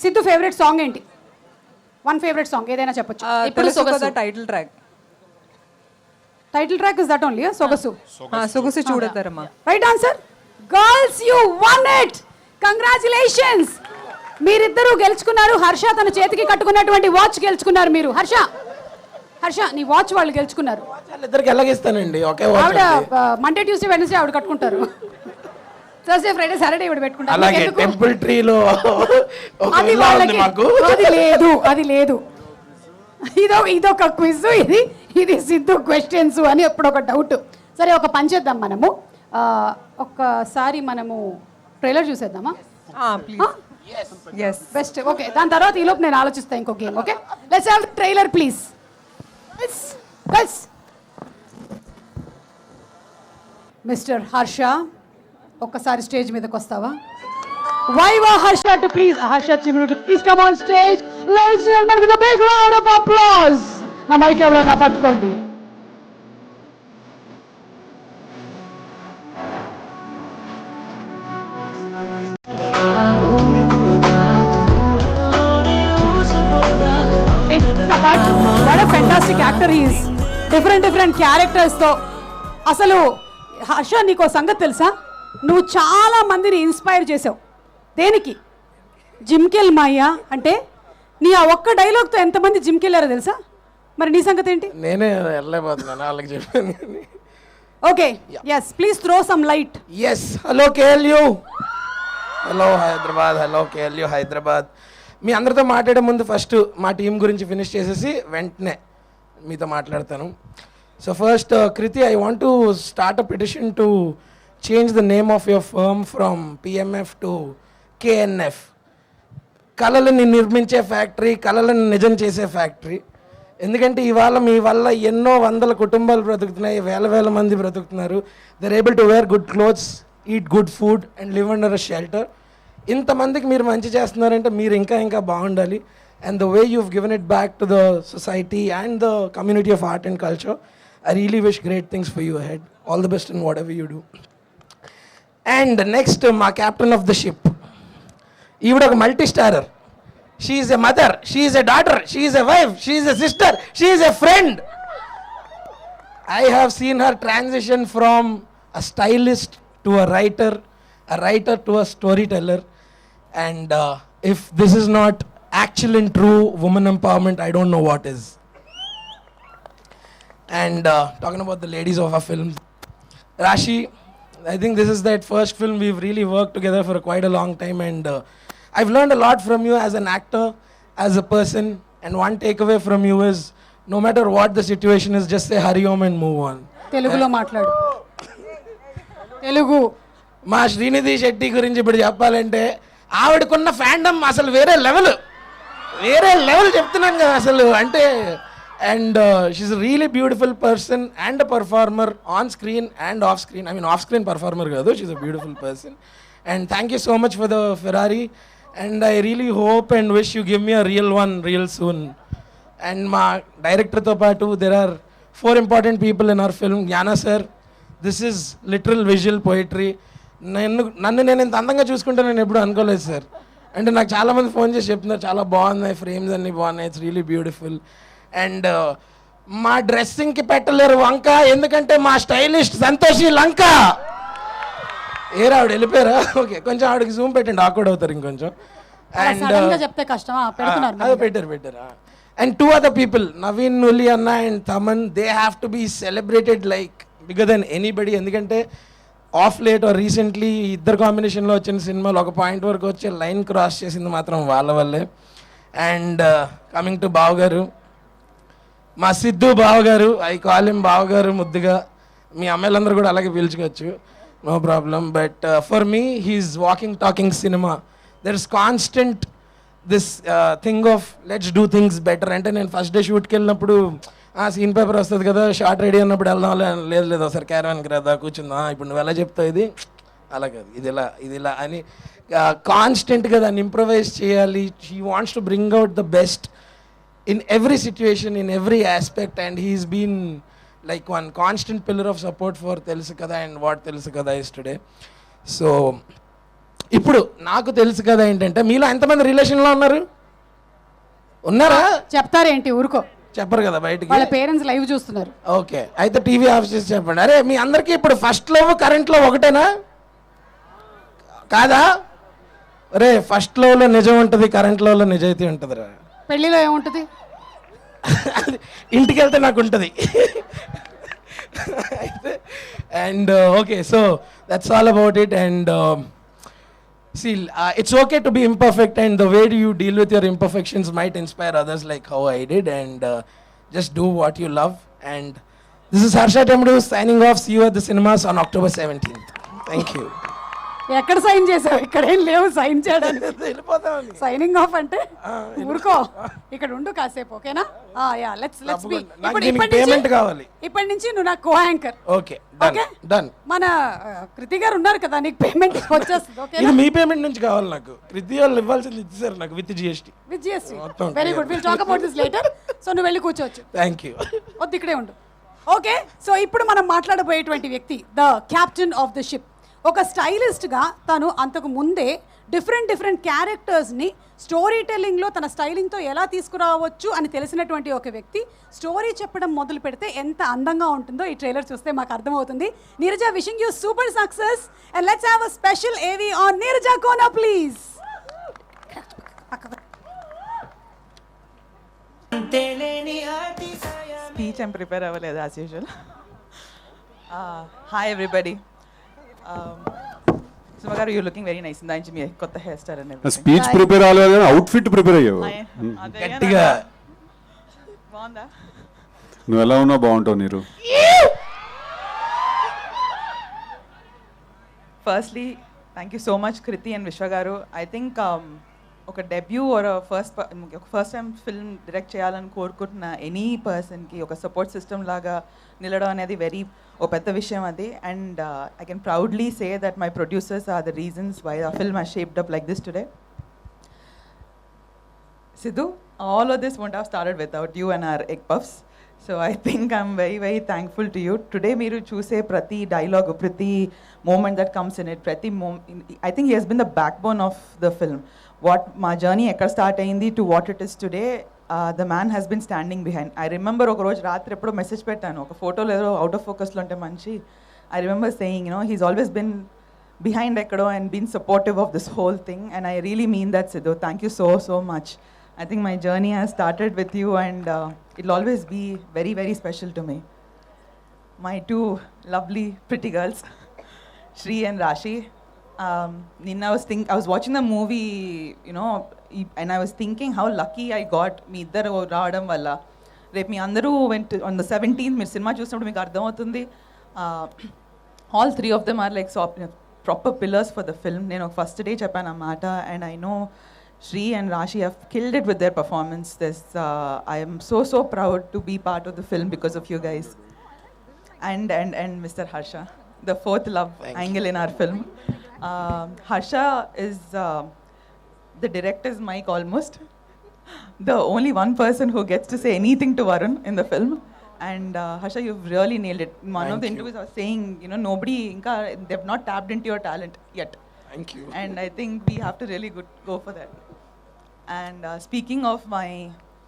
Siddhu favourite song ఏంటి? 1 ఫేవరెట్ సాంగ్ ఏదైనా చెప్పొచ్చు. ఇప్పుడు సొగసు. Title track. Title track is that only? సొగసు. సొగసు చూడతారమ్మా. Right answer. Girls you won it. Congratulations, మీరిద్దరూ గెలుచుకున్నారు. హర్ష తన చేతికి కట్టుకున్నటువంటి వాచ్ గెలుచుకున్నారు మీరు. హర్ష నీ వాచ్ వాళ్ళు గెలుచుకున్నారు. ఇద్దరికి ఎలాగిస్తానండి ఒకే వాచ్ ఆవిడ అండి. మండే ట్యూస్డే వెడ్నెస్డే ఆవిడ కట్టుకుంటారు. థర్స్డే ఫ్రైడే సాటర్డే ఇవిడ పెట్టుకుంటారు. అలాగే ఎందుకు? టెంపుల్ ట్రీలో ఒక అది విల్లా ఉంది వాళ్ళకి మాకు. అది లేదు. ఇదొక క్విజ్, ఇది సిద్ధు క్వశ్చన్స్ అని ఎప్పుడు ఒక డౌట్. సరే, ఒక పని చేద్దాం మనము. ఒక్కసారి మనము ట్రైలర్ చూసేద్దామా? ప్లీజ్. బెస్ట్. ఓకే, దాని తర్వాత ఈలోపు నేను ఆలోచిస్తాను ఇంకో game. Okay, let's have trailer please. Mister Harsha, ఒక్కసారి స్టేజ్ మీదకి వస్తావా? Viva Harsha too please. Harsha too please come on stage. Let's give him the big round of applause. నా మైక్ ఎవరైనా పట్టుకోండి. What a fantastic actor he is. Different characters తో. అసలు హర్ష నీకో సంగతి తెలుసా? నువ్వు చాలా మందిని ఇన్స్పైర్ చేసావు. దేనికి? జిమ్కి వెళ్ళి మాయ్యా అంటే నీ ఆ ఒక్క డైలాగ్తో ఎంతమంది జిమ్కి వెళ్ళారో తెలుసా? మరి నీ సంగతి ఏంటి? నేనే వెళ్ళలేకపోతున్నాను వాళ్ళకి చెప్పాను కానీ. Okay, yes, please throw some light. Yes, hello KLU, hello Hyderabad, hello KLU Hyderabad. మీ అందరితో మాట్లాడే ముందు ఫస్ట్ మా టీం గురించి ఫినిష్ చేసేసి వెంటనే మీతో మాట్లాడతాను. So first Kriti, I want to start a petition to change the name of your firm from PMF to KNF. కళలని నిర్మించే ఫ్యాక్టరీ, కళలను నిజం చేసే ఫ్యాక్టరీ. ఎందుకంటే ఇవాళ మీ వల్ల ఎన్నో వందల కుటుంబాలు బ్రతుకుతున్నాయి, వేల మంది బ్రతుకుతున్నారు. They're able to wear good clothes, eat good food and live under a shelter. ఇంతమందికి మీరు మంచి చేస్తున్నారంటే మీరు ఇంకా బాగుండాలి. And the way you've given it back to the society and the community of art and culture, I really wish great things for you ahead. All the best in whatever you do. And next, my captain of the ship. ఈవిడ ఒక multi starrer. She is a mother, she is a daughter, she is a wife, she is a sister, she is a friend. I have seen her transition from a stylist to a writer to a storyteller. And if this is not actual and true woman empowerment, I don't know what is. And talking about the ladies of our films, Rashi, I think this is that first film we've really worked together for quite a long time, and I've learned a lot from you as an actor, as a person, and one takeaway from you is no matter what the situation is, just say Hari Om and move on. తెలుగులో మాట్లాడు. తెలుగు. మా శ్రీనిధి శెట్టి గురించి ఇప్పుడు చెప్పాలంటే ఆవిడకున్న ఫ్యాండమ్ అసలు వేరే లెవెల్ చెప్తున్నాను కదా అసలు. అంటే and she's really beautiful person and a performer on screen and off screen. I mean off screen performer కాదు, she's a beautiful person. And thank you so much for the Ferrari. And I really hope and wish you give me a real one real soon. And మా డైరెక్టర్తో పాటు there are 4 important people in our film. Gnana sir, this is literal visual poetry. నన్ను నేను ఇంత అందంగా చూసుకుంటే నేను ఎప్పుడు అనుకోలేదు సార్. అంటే నాకు చాలామంది ఫోన్ చేసి చెప్తున్నారు చాలా బాగున్నాయి, ఫ్రేమ్స్ అన్నీ బాగున్నాయి, ఇట్స్ రియలీ బ్యూటిఫుల్. అండ్ మా డ్రెస్సింగ్కి పెట్టలేరు వంక, ఎందుకంటే మా స్టైలిస్ట్ సంతోషి లంక. ఆవిడ వెళ్ళిపోయారా? ఓకే, కొంచెం ఆవిడకి జూమ్ పెట్టండి, ఆక్వర్డ్ అవుతారు ఇంకొంచెం. అండ్ చెప్తే కష్టమా? పెడుతున్నారు. అదే పెట్టారు. And 2 other people, Naveen Nuli Anna and Thaman, they have to be celebrated like bigger than anybody. ఎందుకంటే ఆఫ్ లేట్ ఆర్ రీసెంట్లీ ఇద్దరు కాంబినేషన్లో వచ్చిన సినిమాలు ఒక పాయింట్ వరకు వచ్చి లైన్ క్రాస్ చేసింది మాత్రం వాళ్ళ వల్లే. అండ్ కమింగ్ టు బావ గారు, మా సిద్ధు బావ గారు, ఐ కాల్ హిమ్ బావ గారు ముద్దుగా. మీ అమ్మాయిలందరూ కూడా అలాగే పిలుచుకోవచ్చు, no problem. But for me he's walking talking cinema. There is constant this thing of let's do things better. అంటే నేను ఫస్ట్ డే షూట్కి వెళ్ళినప్పుడు సీన్ పేపర్ వస్తుంది కదా, షార్ట్ రెడీ అన్నప్పుడు వెళ్దాం, లేదు ఒకసారి క్యారవాన్కి రాదా కూర్చుందా, ఇప్పుడు నువ్వు ఎలా చెప్తావు ఇది అలా కాదు, ఇది ఇలా అని కాన్స్టెంట్గా దాన్ని ఇంప్రవైజ్ చేయాలి. He wants to bring out the best in every situation, in every aspect. And he's been like one constant pillar of support for తెలుసు కదా అండ్ వాట్ తెలుసు కదా ఇస్ టుడే. సో ఇప్పుడు నాకు తెలుసు కదా ఏంటంటే మీలో ఎంతమంది రిలేషన్లో ఉన్నారా? చెప్తారేంటి? ఊరుకో, చెప్పరు కదా బయటికి. వాళ్ళ పేరెంట్స్ లైవ్ చూస్తున్నారు. ఓకే, అయితే టీవీ ఆఫ్ చేసి చెప్పండి. అరే మీ అందరికీ ఇప్పుడు ఫస్ట్ లవ్ కరెంట్ లవ్ ఒకటేనా కాదా? అరే ఫస్ట్ లవ్లో నిజం ఉంటుంది, కరెంట్ లవ్లో నిజాయితీ ఉంటుంది రా. పెళ్ళిలో ఏముంటుంది? ఇంటికి వెళ్తే నాకు ఉంటుంది. And okay, so that's all about it. And see, it's okay to be imperfect, and the way you deal with your imperfections might inspire others like how I did. And just do what you love. And this is Harsha Temdu signing off. See you at the cinemas on October 17th. Thank you. ఎక్కడ సైన్ చేసావు? ఇక్కడ ఏం లేవు సైన్ చేయడానికి. సైనింగ్ ఆఫ్ అంటే ఊరుకో, ఇక్కడ ఉండు కాసేపు, ఓకేనా? Yeah, let's be. పేమెంట్ కావాలి. ఇప్పటి నుంచి నువ్వు నా కో యాంకర్. Okay, done. మన కృతి గారు ఉన్నారు కదా, నీకు పేమెంట్ వచ్చేస్తుంది, ఓకేనా? ఇది మీ పేమెంట్ నుంచి కావాలి నాకు. కృతి వాళ్ళు ఇవ్వాల్సింది ఇచ్చేసారు నాకు with GST. Very good, will talk about this later. So నువ్వు వెళ్ళి కూర్చోవచ్చు. Thank you. వద్దు, ఇక్కడే ఉండు. ఓకే, సో ఇప్పుడు మనం మాట్లాడబోయేటువంటి వ్యక్తి the captain of the ship. ఒక స్టైలిస్ట్గా తను అంతకు ముందే డిఫరెంట్ క్యారెక్టర్స్ని స్టోరీ టెల్లింగ్లో తన స్టైలింగ్తో ఎలా తీసుకురావచ్చు అని తెలిసినటువంటి ఒక వ్యక్తి స్టోరీ చెప్పడం మొదలు పెడితే ఎంత అందంగా ఉంటుందో ఈ ట్రైలర్ చూస్తే మాకు అర్థమవుతుంది. Neeraja, wishing you super success and let's have a special AV on Neeraja Kona please. Speech ఏం ప్రిపేర్ అవ్వలేదు as usual. Hi everybody. Suma garu, you looking very nice. దాని మీ కొత్త హెయిర్ స్టైల్ అనేది స్పీచ్ ప్రిపేర్ అవ్వలేదు కానీ అవుట్ఫిట్ ప్రిపేర్ అయ్యావు. గట్టిగా బాగుందా? నువ్వు ఎలా ఉన్నావు బాగుంటావు నీరు. Firstly thank you so much Kriti and Vishwa గారు. ఐ థింక్ ఒక debut or first time film direct చేయాలని కోరుకుంటున్న ఎనీ పర్సన్కి ఒక సపోర్ట్ సిస్టమ్ లాగా నిలడం అనేది ఒక పెద్ద విషయం అది. And I can proudly say that my producers are the reasons why the film has shaped up like this today. Sidhu, all of this wouldn't have started without you and our egg puffs. So I think I'm very, very thankful to you. Today, Miru choose prati dialogue, prati moment that comes in it, I think he has been the backbone of the film. What my journey ekkada start ayindi to what it is today, the man has been standing behind. I remember oka roju raatri eppudo message pettanu, oka photo ledo out of focus lo unte manchi. I remember saying, you know, he's always been behind ekkado and been supportive of this whole thing, and I really mean that, Sidhu. Thank you so, so much. I think my journey has started with you, and it'll always be very, very special to me. My two lovely, pretty girls, Shri and Rashi. I was watching the movie, you know, and I was thinking how lucky I got. Me iddaru raadam valla. Rep me andaru went on the 17th. Meer cinema chustunnapudu meeku ardham avutundi. All three of them are like proper pillars for the film. Nenu first day cheppanu amata, and I know Shri and Rashi have killed it with their performance. I am so, so proud to be part of the film because of you guys. And Mr. Harsha, the fourth love angle in our film. Harsha is the director's mic almost. The only one person who gets to say anything to Varun in the film. And Harsha, you've really nailed it. One of the interviews I was saying, you know, they've not tapped into your talent yet. Thank you. And I think we have to really go for that. And speaking of my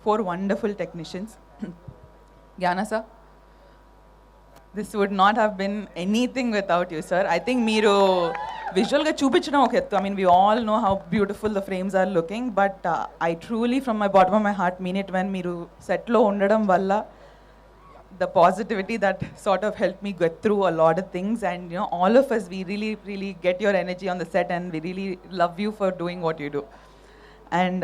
4 wonderful technicians, Gyana sir, this would not have been anything without you, sir. I think meeru visual ga chupichadam oka ettu. I mean, we all know how beautiful the frames are looking, but I truly from my bottom of my heart mean it when meeru set lo undadam valla the positivity that sort of helped me get through a lot of things. And you know, all of us, we really, really get your energy on the set, and we really love you for doing what you do. And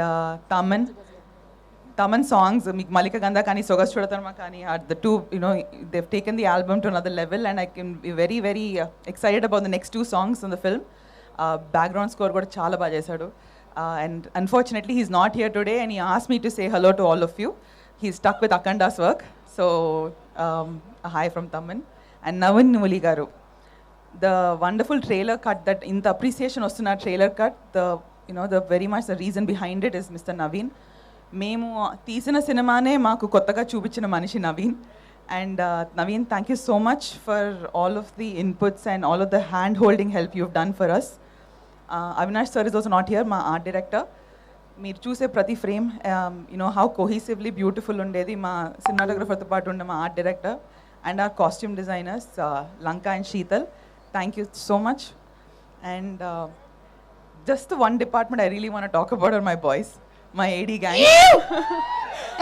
Taman songs, Malika Gandha kani Sogas Chodatarma kani are the two, you know, they've taken the album to another level, and I can be very, very excited about the next 2 songs in the film. Background score kuda chaala baga chesadu. And unfortunately he's not here today, and he asked me to say hello to all of you. He's stuck with Akhanda's work. So a hi from Taman. And Navin Muli garu, the wonderful trailer cut, that in the appreciation ostuna trailer cut, the very much the reason behind it is Mr. Naveen. Memu teesina cinemane maaku kottaga chupichina manishi Naveen. And Naveen, thank you so much for all of the inputs and all of the hand holding help you've done for us. Avinash sir is also not here, my art director. మీరు చూసే ప్రతి frame you know how cohesively beautiful ఉండేది మా సినిమాటోగ్రఫర్తో పాటు ఉండే మా art director and our costume designers Lanka and Sheetal. Thank you so much. And just one department I really want talk about our my boys, my AD gang.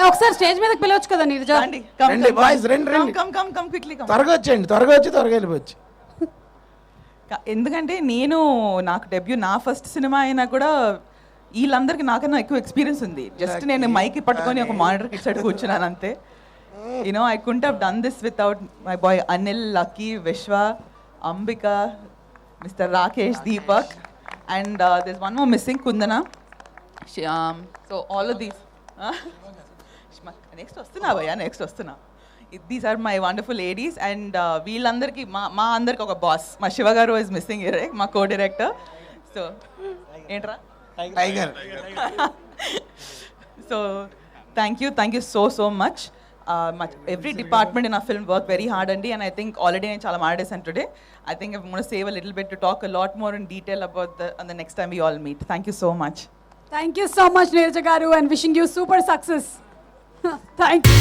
ఒకసారి స్టేజ్ మీదకి పిలవచ్చు కదా నీరజ. రండి బాయ్స్, రండి కమ్ క్విక్లీ కమ్. త్వరగా వచ్చేయండి, త్వరగా వచ్చి త్వరగా వెళ్ళిపోవచ్చు. ఎందుకంటే నాకు డెబ్యూ నా ఫస్ట్ సినిమా అయినా కూడా వీళ్ళందరికీ నాకన్నా ఎక్కువ ఎక్స్పీరియన్స్ ఉంది. జస్ట్ నేను మైక్ పట్టుకొని ఒక మానిటర్కి ఇచ్చాడు కూర్చున్నాను అంతే. You know I couldn't have done this without my boy Anil, Lucky, Vishwa, Ambika, mister Rakesh, Deepak, and this one more missing, Kundana. So all of these next వస్తున్నా భయ్యా, నెక్స్ట్ వస్తున్నా. These are my wonderful ladies. And వీళ్ళందరికీ మా అందరికి ఒక బాస్, మా శివ గారు ఇస్ మిస్సింగ్ ఇయర్, మా కో డైరెక్టర్. సో ఏంట్రా tiger. So thank you so much. Every department in our film worked very hard, and I think already in chala maadesanu today. I think I'm going to save a little bit to talk a lot more in detail about the next time we all meet. Thank you so much. Thank you so much Neerja garu, and wishing you super success. Thank you.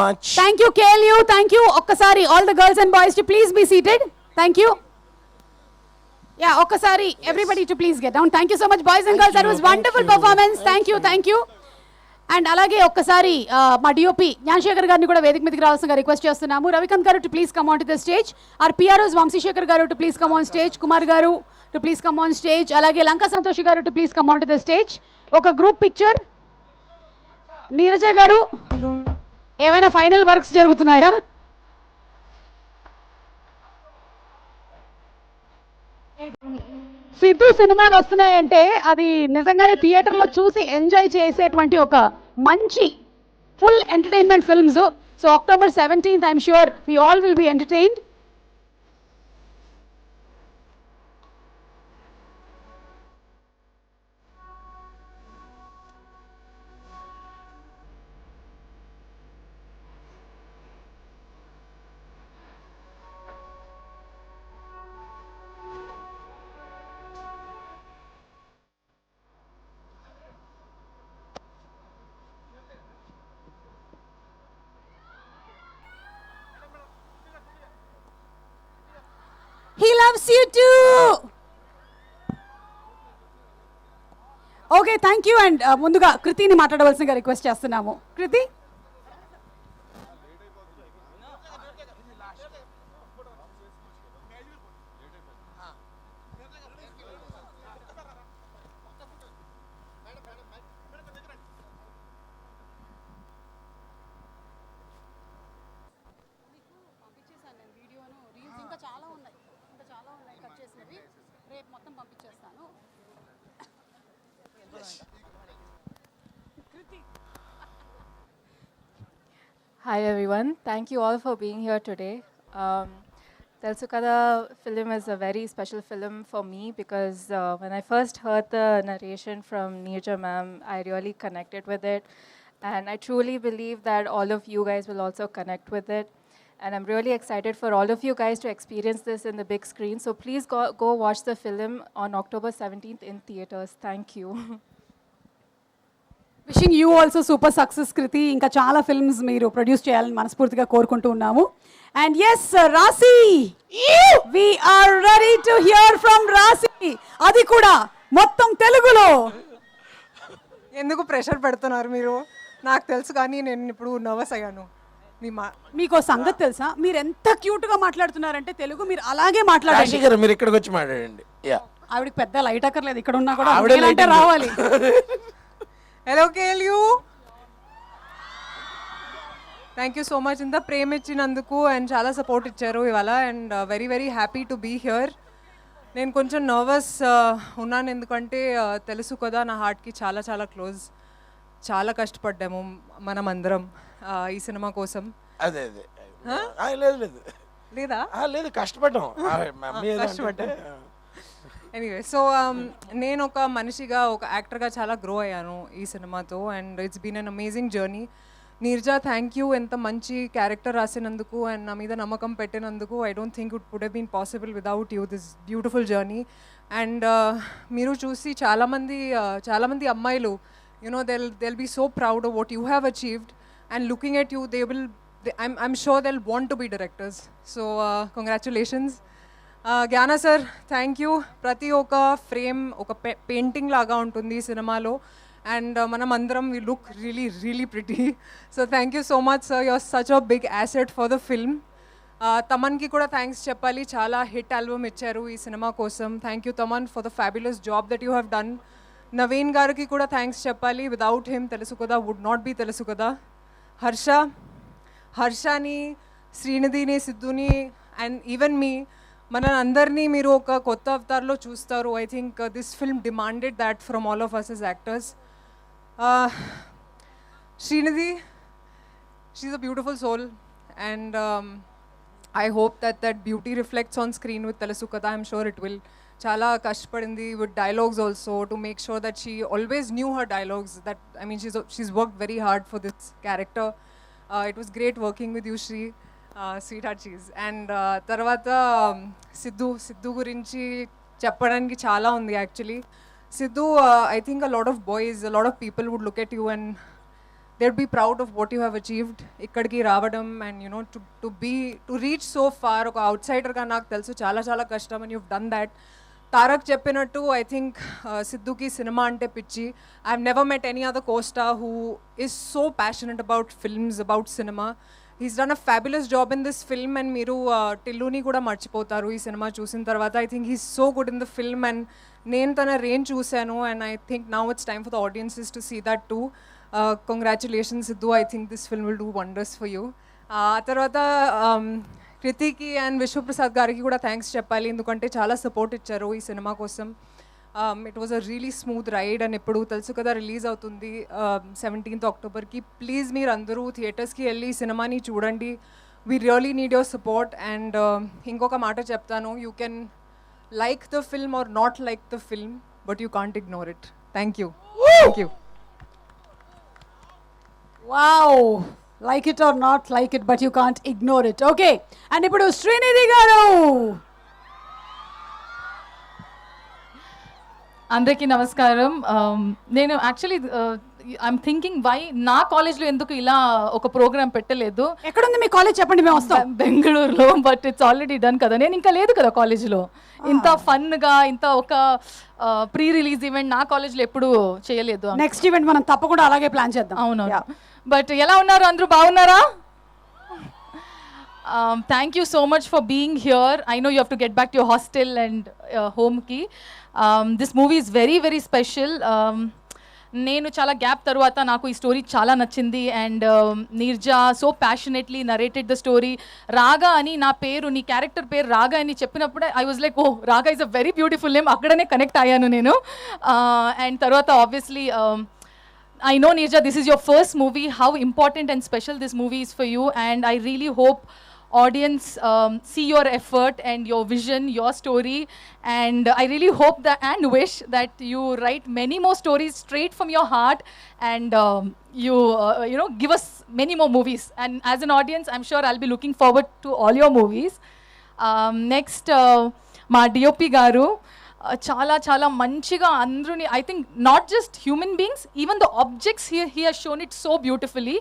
Much. Thank you KLU, thank you. ఒక్కసారి all the girls and boys to please be seated. Thank you. Yeah, ఒక్కసారి everybody to please get down. Thank you so much boys and girls, that was wonderful performance. Thank you, thank you. And అలాగే ఒక్కసారి మా డిఓపి జ్ఞానశేఖర్ గారిని కూడా వేదిక మీదకి రావాల్సిందిగా రిక్వెస్ట్ చేస్తున్నాము. Ravikanth garu to please come on to the stage. Our PROs Vamsi Shekar garu to please come on stage. Kumar garu to please come on stage. అలాగే Lanka Santoshi garu to please come on to the stage. ఒక గ్రూప్ పిక్చర్. నీరజ గారు, ఏమైనా ఫైనల్ వర్క్స్ జరుగుతున్నాయా? సిద్ధు సినిమాలు వస్తున్నాయంటే అది నిజంగానే థియేటర్లో చూసి ఎంజాయ్ చేసేటువంటి ఒక మంచి full entertainment films. So October 17th I'm sure we all will be entertained. He loves you too. Okay, thank you. And ముందుగా కృతిని మాట్లాడవలసిందిగా రిక్వెస్ట్ చేస్తున్నాము. Kriti. Hi everyone, thank you all for being here today. Telsu Kada film is a very special film for me because when I first heard the narration from Neerja ma'am, I really connected with it. And I truly believe that all of you guys will also connect with it. And I'm really excited for all of you guys to experience this in the big screen. So please go watch the film on October 17th in theaters. Thank you. Wishing you also super success Kriti. ఇంకా చాలా ఫిల్మ్స్ మీరు ప్రొడ్యూస్ చేయాలని మనస్ఫూర్తిగా కోరుకుంటూ ఉన్నాము. And yes Rashi, we are ready to hear from Rashi. అది కూడా మొత్తం తెలుగులో. ఎందుకు ప్రెషర్ పెడుతున్నారు మీరు? నాకు తెలుసు కానీ నేను ఇప్పుడు నర్వస్ అయ్యాను. మీకు సంగతి తెలుసా? మీరు ఎంత క్యూట్ గా మాట్లాడుతున్నారంటే తెలుగు, మీరు అలాగే మాట్లాడండి. మీరు ఇక్కడికి వచ్చి మాట్లాడండి. ఆవిడకి పెద్ద లైట్ అక్కర్లేదు, ఇక్కడ ఉన్నా కూడా అంటే రావాలి. Hello KLU, thank you so much. ఇంత ప్రేమ ఇచ్చినందుకు అండ్ చాలా సపోర్ట్ ఇచ్చారు ఇవాళ. And very very happy to be here. నేను కొంచెం నర్వస్ ఉన్నాను ఎందుకంటే తెలుసు కదా నా హార్ట్కి చాలా చాలా క్లోజ్. చాలా కష్టపడ్డాము మనం అందరం ఈ సినిమా కోసం. అదే లేదు లేదు లేదా లేదు కష్టపడ్డాం. ఎనీవే, సో నేను ఒక మనిషిగా ఒక యాక్టర్గా చాలా గ్రో అయ్యాను ఈ సినిమాతో. And it's been an amazing journey. Neerja, thank you ఎంత మంచి క్యారెక్టర్ రాసినందుకు అండ్ నా మీద నమ్మకం పెట్టినందుకు. I don't think it would have been possible without you, this beautiful journey. And మీరు చూసి చాలామంది అమ్మాయిలు you know they'll be so proud of what you have achieved, and looking at you I'm sure they'll want to be directors. So congratulations. జ్ఞాన సార్, థ్యాంక్ యూ. ప్రతి ఒక్క ఫ్రేమ్ ఒక పెయింటింగ్ లాగా ఉంటుంది ఈ సినిమాలో. అండ్ మనం అందరం we look really really pretty. So thank you so much sir, you're such a big asset for the film. తమన్కి కూడా థ్యాంక్స్ చెప్పాలి, చాలా హిట్ ఆల్బమ్ ఇచ్చారు ఈ సినిమా కోసం. Thank you Thaman for the fabulous job that you have done. Naveen గారికి కూడా థ్యాంక్స్ చెప్పాలి, విదౌట్ హిమ్ తెలుసు కదా వుడ్ నాట్ బీ తెలుసు కదా. హర్షని, శ్రీనిధిని, సిద్ధుని అండ్ ఈవెన్ మీ, మన అందరినీ మీరు ఒక కొత్త అవతార్లో చూస్తారు. I think this film demanded that from all of us as actors. Srinidhi, she's a beautiful soul, and I hope that beauty reflects on screen with Telusu Kada. I'm sure it will. Chala kashpadindi with dialogues also to make sure that she always knew her dialogues. That I mean, she's worked very hard for this character. It was great working with you, Shri. Sweetheart cheese. And tarvata Sidhu gurinchi చెప్పడానికి చాలా ఉంది actually. Sidhu, I think a lot of boys, a lot of people would look at you and they'd be proud of what you have achieved. Ikkadiki రావడం and to reach so far ఒక outsider గా నాకు తెలుసు చాలా చాలా కష్టం and you've done that. Tarak చెప్పినట్టు ఐ థింక్ సిద్ధుకి సినిమా అంటే పిచ్చి. I have never met any other costar who is so passionate about films, about cinema. He's done a fabulous job in this film and మీరు టిల్లుని కూడా మర్చిపోతారు ఈ సినిమా చూసిన తర్వాత. I think he's so good in the film and నేను తన రేంజ్ చూశాను and I think now it's time for the audiences to see that too. Congratulations Siddhu, I think this film will do wonders for you. ఆ తర్వాత కృతికి అండ్ విశ్వప్రసాద్ గారికి కూడా థ్యాంక్స్ చెప్పాలి, ఎందుకంటే చాలా సపోర్ట్ ఇచ్చారు ఈ సినిమా కోసం. It was a really smooth ride and ఇప్పుడు తెలుసు కదా రిలీజ్ అవుతుంది 17th Octoberకి. ప్లీజ్ మీరు అందరూ థియేటర్స్కి వెళ్ళి ఈ సినిమాని చూడండి. We really need your support. And ఇంకొక మాట చెప్తాను, you can like the film or not like the film but you can't ignore it. Thank you. Thank you. Wow, like it or not like it but you can't ignore it. Okay, and ఇప్పుడు శ్రీనిధి గారు. అందరికీ నమస్కారం. నేను యాక్చువల్లీ ఐఎమ్ థింకింగ్ వై నా కాలేజ్లో ఎందుకు ఇలా ఒక ప్రోగ్రామ్ పెట్టలేదు. ఎక్కడుంది మీ కాలేజ్ చెప్పండి, మేము వస్తాం. బెంగళూరులో, బట్ ఇట్స్ ఆల్రెడీ డన్ కదా. నేను ఇంకా లేదు కదా కాలేజ్లో. ఇంత ఫన్గా ఇంత ఒక ప్రీ రిలీజ్ ఈవెంట్ నా కాలేజ్లో ఎప్పుడు చేయలేదు. నెక్స్ట్ ఈవెంట్ మనం తప్పకుండా అలాగే ప్లాన్ చేద్దాం. అవును. బట్ ఎలా ఉన్నారు అందరూ, బాగున్నారా? Thank you so much for being here. I know you have to get back to your hostel and హోమ్కి. This movie is very very special. నేను చాలా గ్యాప్ తర్వాత నాకు ఈ స్టోరీ చాలా నచ్చింది and Neerja so passionately narrated the story. Raga అని నా పేరు, నీ క్యారెక్టర్ పేరు రాగా అని చెప్పినప్పుడే I was like, oh Raga is a very beautiful name. అక్కడనే కనెక్ట్ అయ్యాను నేను. అండ్ తర్వాత obviously I know, Neerja, this is your first movie. How important and special this movie is for you, and I really hope audience see your effort and your vision, your story, and I really hope that and wish that you write many more stories straight from your heart, and you give us many more movies. And as an audience, I'm sure I'll be looking forward to all your movies. Next, ma DOP garu. చాలా చాలా మంచిగా అందరూని, I think not just human beings, even the objects he he's shown it so beautifully.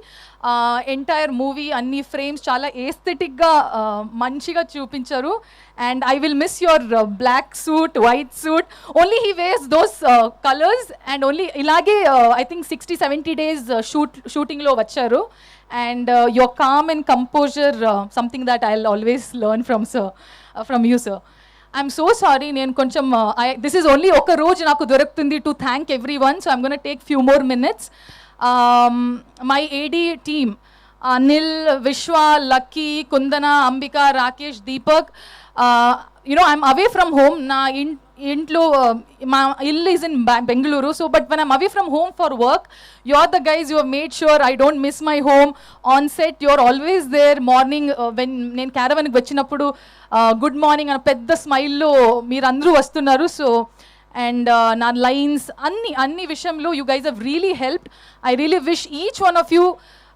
Entire movie అన్ని ఫ్రేమ్స్ చాలా ఏస్థెటిక్గా మంచిగా చూపించారు. And I will miss your black suit, white suit. Only he wears those colours and only ఇలాగే ఐ థింక్ 60-70 days షూటింగ్లో వచ్చారు. And your calm and composer, something that I will always learn from you sir. I'm so sorry, నేను కొంచెం this is only ఒక రోజు నాకు దొరుకుతుంది to thank everyone, so I'm going to take few more minutes. My AD team, Anil, Vishwa, Lucky, Kundana, Ambika, Rakesh, Deepak. I'm away from home. Na ఇంట్లో మా ఇల్లు is in Bengaluru, so but when I'm away from home for work, you're the guys who have made sure I don't miss my home. On set you're always there. Morning when నేను క్యారవాన్కి వచ్చినప్పుడు గుడ్ మార్నింగ్ అని పెద్ద స్మైల్లో మీరందరూ వస్తున్నారు. సో అండ్ నా లైన్స్ అన్ని విషయంలో you guys have really helped. I really wish each one of you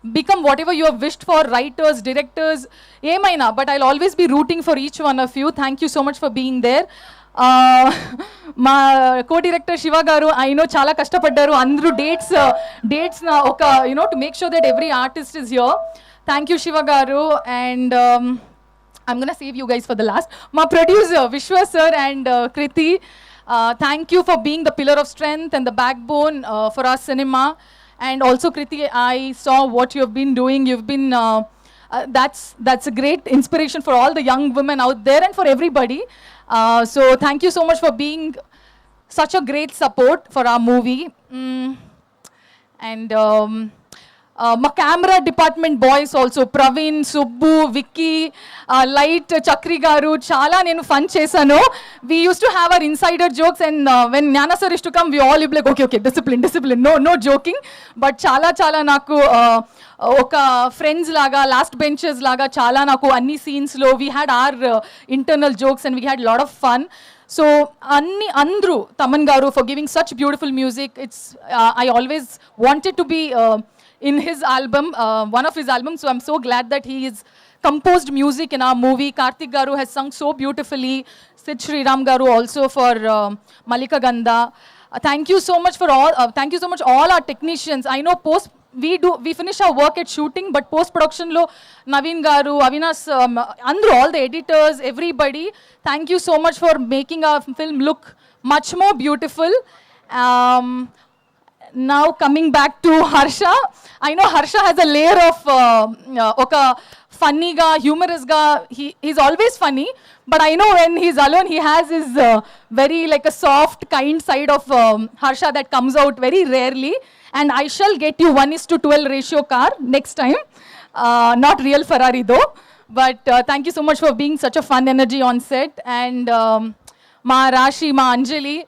become whatever you have wished for, writers, directors, emaina, but I'll always be rooting for each one of you. Thank you so much for being there. మా co-director శివ గారు, I know చాలా కష్టపడ్డారు. అందరూ డేట్స్ నా ఒక to make sure that every artist is here. Thank you Shiva garu. And I'm going to save you guys for the last. My producer Vishwa sir and Kriti, thank you for being the pillar of strength and the backbone for our cinema. And also Kriti, I saw what you have been doing. You've been that's a great inspiration for all the young women out there and for everybody. So thank you so much for being such a great support for our movie. And మా camera department boys also, Praveen, Subbu, Vicky, light, Chakri garu, చాలా నేను ఫన్ చేశాను. We use to have our insider jokes and when Gnana sir is to come we all like okay discipline, no joking. But చాలా నాకు ఒక ఫ్రెండ్స్ లాగా, లాస్ట్ బెంచెస్ లాగా చాలా నాకు అన్ని సీన్స్లో we had our internal jokes and we had lot of fun. So అందరూ, Thaman garu for giving such beautiful music. It's I always wanted to be in his album, one of his albums, so I'm so glad that he is composed music in our movie. Karthik garu has sung so beautifully. Sid Sriram garu also for Malika Ganda. Thank you so much all our technicians. I know we finish our work at shooting, but post production lo Naveen garu, Avinash, andru, all the editors, everybody, thank you so much for making our film look much more beautiful. Now coming back to Harsha, I know Harsha has a layer of oka funny ga, humorous ga, he's always funny, but I know when he's alone he has his very like a soft kind side of Harsha that comes out very rarely, and I shall get you 1:12 ratio car next time, not real Ferrari though, but thank you so much for being such a fun energy on set. And ma Rashi, ma Anjali,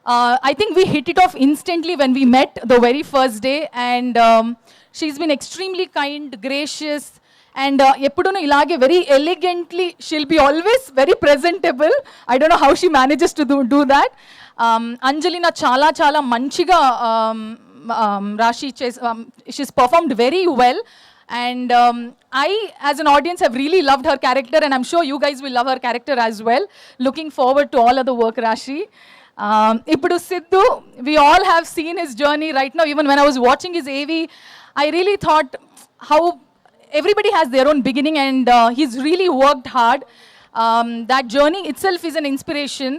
I think we hit it off instantly when we met the very first day, and she's been extremely kind, gracious, and ఎప్పుడూనూ ఇలాగే very elegantly, she'll be always very presentable. I don't know how she manages to do that. Anjali na చాలా చాలా మంచిగా Rashi she's performed very well, and I as an audience have really loved her character, and I'm sure you guys will love her character as well. Looking forward to all other work, Rashi. Ippudu Sidhu, we all have seen his journey right now. Even when I was watching his AV, I really thought how everybody has their own beginning, and he's really worked hard. That journey itself is an inspiration,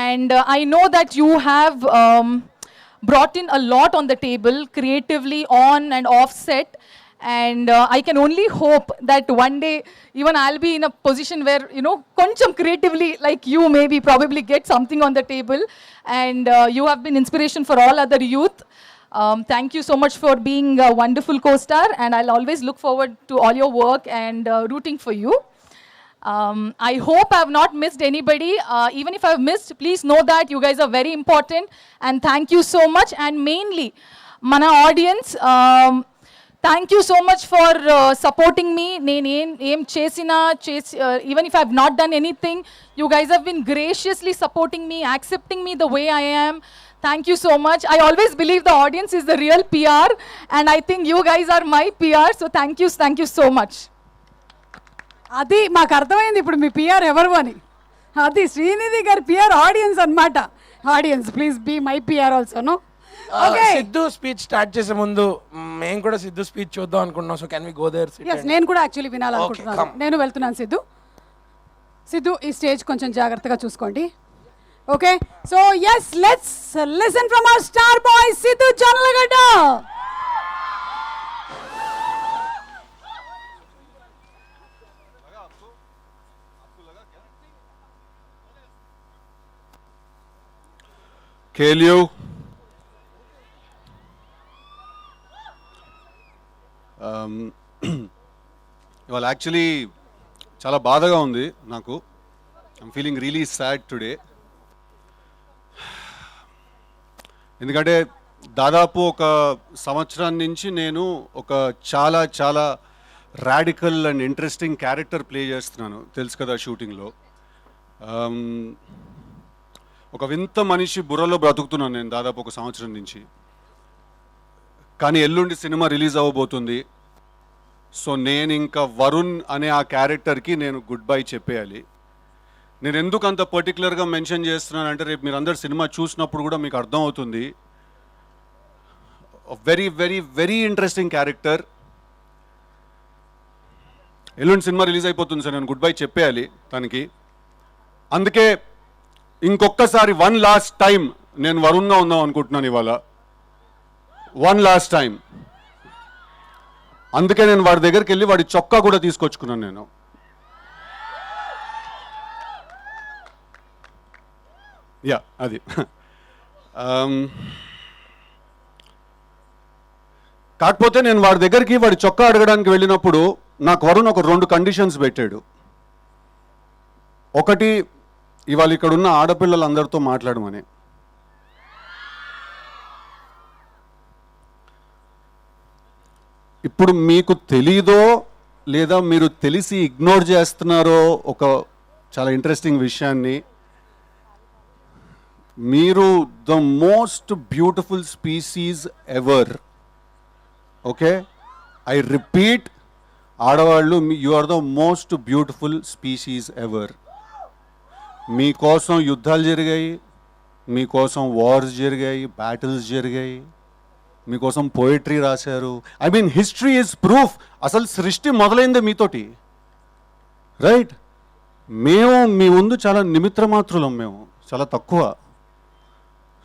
and I know that you have brought in a lot on the table creatively on and off set, and I can only hope that one day even I'll be in a position where, you know, koncham creatively like you maybe probably get something on the table, and you have been inspiration for all other youth. Thank you so much for being a wonderful co-star, and I'll always look forward to all your work and rooting for you. I hope I've not missed anybody. Even if I've missed, please know that you guys are very important, and thank you so much. And mainly, mana audience, thank you so much for supporting me. Name chesina, even if I've not done anything, you guys have been graciously supporting me, accepting me the way I am. Thank you so much. I always believe the audience is the real PR, and I think you guys are my PR, so thank you so much. అది మాకు అర్థమైంది ఇప్పుడు మీ పిఆర్ ఎవరు అని. అది శ్రీనిధి గారి పిఆర్ ఆడియన్స్ అన్నమాట. Audience please be my PR ఆల్సోను. ఓకే, సిద్ధు స్పీచ్ స్టార్ట్ చేసే ముందు మేము కూడా సిద్ధు స్పీచ్ చూద్దాం అనుకుంటున్నాం. So can we go there? yes, నేను కూడా యాక్చువల్లీ వినాలనుకుంటున్నాను. నేను వెళ్తున్నాను. సిద్ధు ఈ స్టేజ్ కొంచెం జాగ్రత్తగా చూసుకోండి. Okay, so yes, let's listen from our star boy Sidhu Janalagada. కేలియో, ఇవాళ యాక్చువల్లీ చాలా బాధగా ఉంది నాకు. I'm feeling really sad today. ఎందుకంటే దాదాపు ఒక సంవత్సరం నుంచి నేను ఒక చాలా చాలా radical and interesting character play చేస్తున్నాను, తెలుసు కదా షూటింగ్లో. ఒక వింత మనిషి బుర్రలో బ్రతుకుతున్నాను నేను దాదాపు ఒక సంవత్సరం నుంచి. కానీ ఎల్లుండి సినిమా రిలీజ్ అవ్వబోతుంది. సో నేను ఇంకా వరుణ్ అనే ఆ క్యారెక్టర్కి నేను గుడ్ బై చెప్పేయాలి. నేను ఎందుకు అంత పర్టికులర్గా మెన్షన్ చేస్తున్నానంటే రేపు మీరు అందరు సినిమా చూసినప్పుడు కూడా మీకు అర్థం అవుతుంది. Very very very interesting character. ఎల్లుండి సినిమా రిలీజ్ అయిపోతుంది సార్, నేను గుడ్ బై చెప్పేయాలి తనకి. అందుకే ఇంకొకసారి వన్ లాస్ట్ టైం నేను వరుణ్గా ఉందాం అనుకుంటున్నాను ఇవాళ. One last time. అందుకే నేను వాడి దగ్గరికి వెళ్ళి వాడి చొక్కా కూడా తీసుకొచ్చుకున్నాను నేను. యా అది. కాకపోతే నేను వాడి దగ్గరికి వాడి చొక్కా అడగడానికి వెళ్ళినప్పుడు నాకు వరుణ్ ఒక 2 కండిషన్స్ పెట్టాడు. ఒకటి, ఇవాళ ఇక్కడ ఉన్న ఆడపిల్లలందరితో మాట్లాడమని. ఇప్పుడు మీకు తెలీదో లేదా మీరు తెలిసి ఇగ్నోర్ చేస్తున్నారో ఒక చాలా ఇంట్రెస్టింగ్ విషయాన్ని. మీరు the most beautiful species ever. Okay, I repeat, ఆడవాళ్ళు you are the most beautiful species ever. మీకోసం యుద్ధాలు జరిగాయి, మీకోసం వార్స్ జరిగాయి, బ్యాటిల్స్ జరిగాయి. మీకోసం పోయిటరీ రాశారు. I mean history is proof. అసలు సృష్టి మొదలైందే మీతోటి, రైట్? మేము మీ ముందు చాలా నిమిత్ర మాత్రులం, మేము చాలా తక్కువ.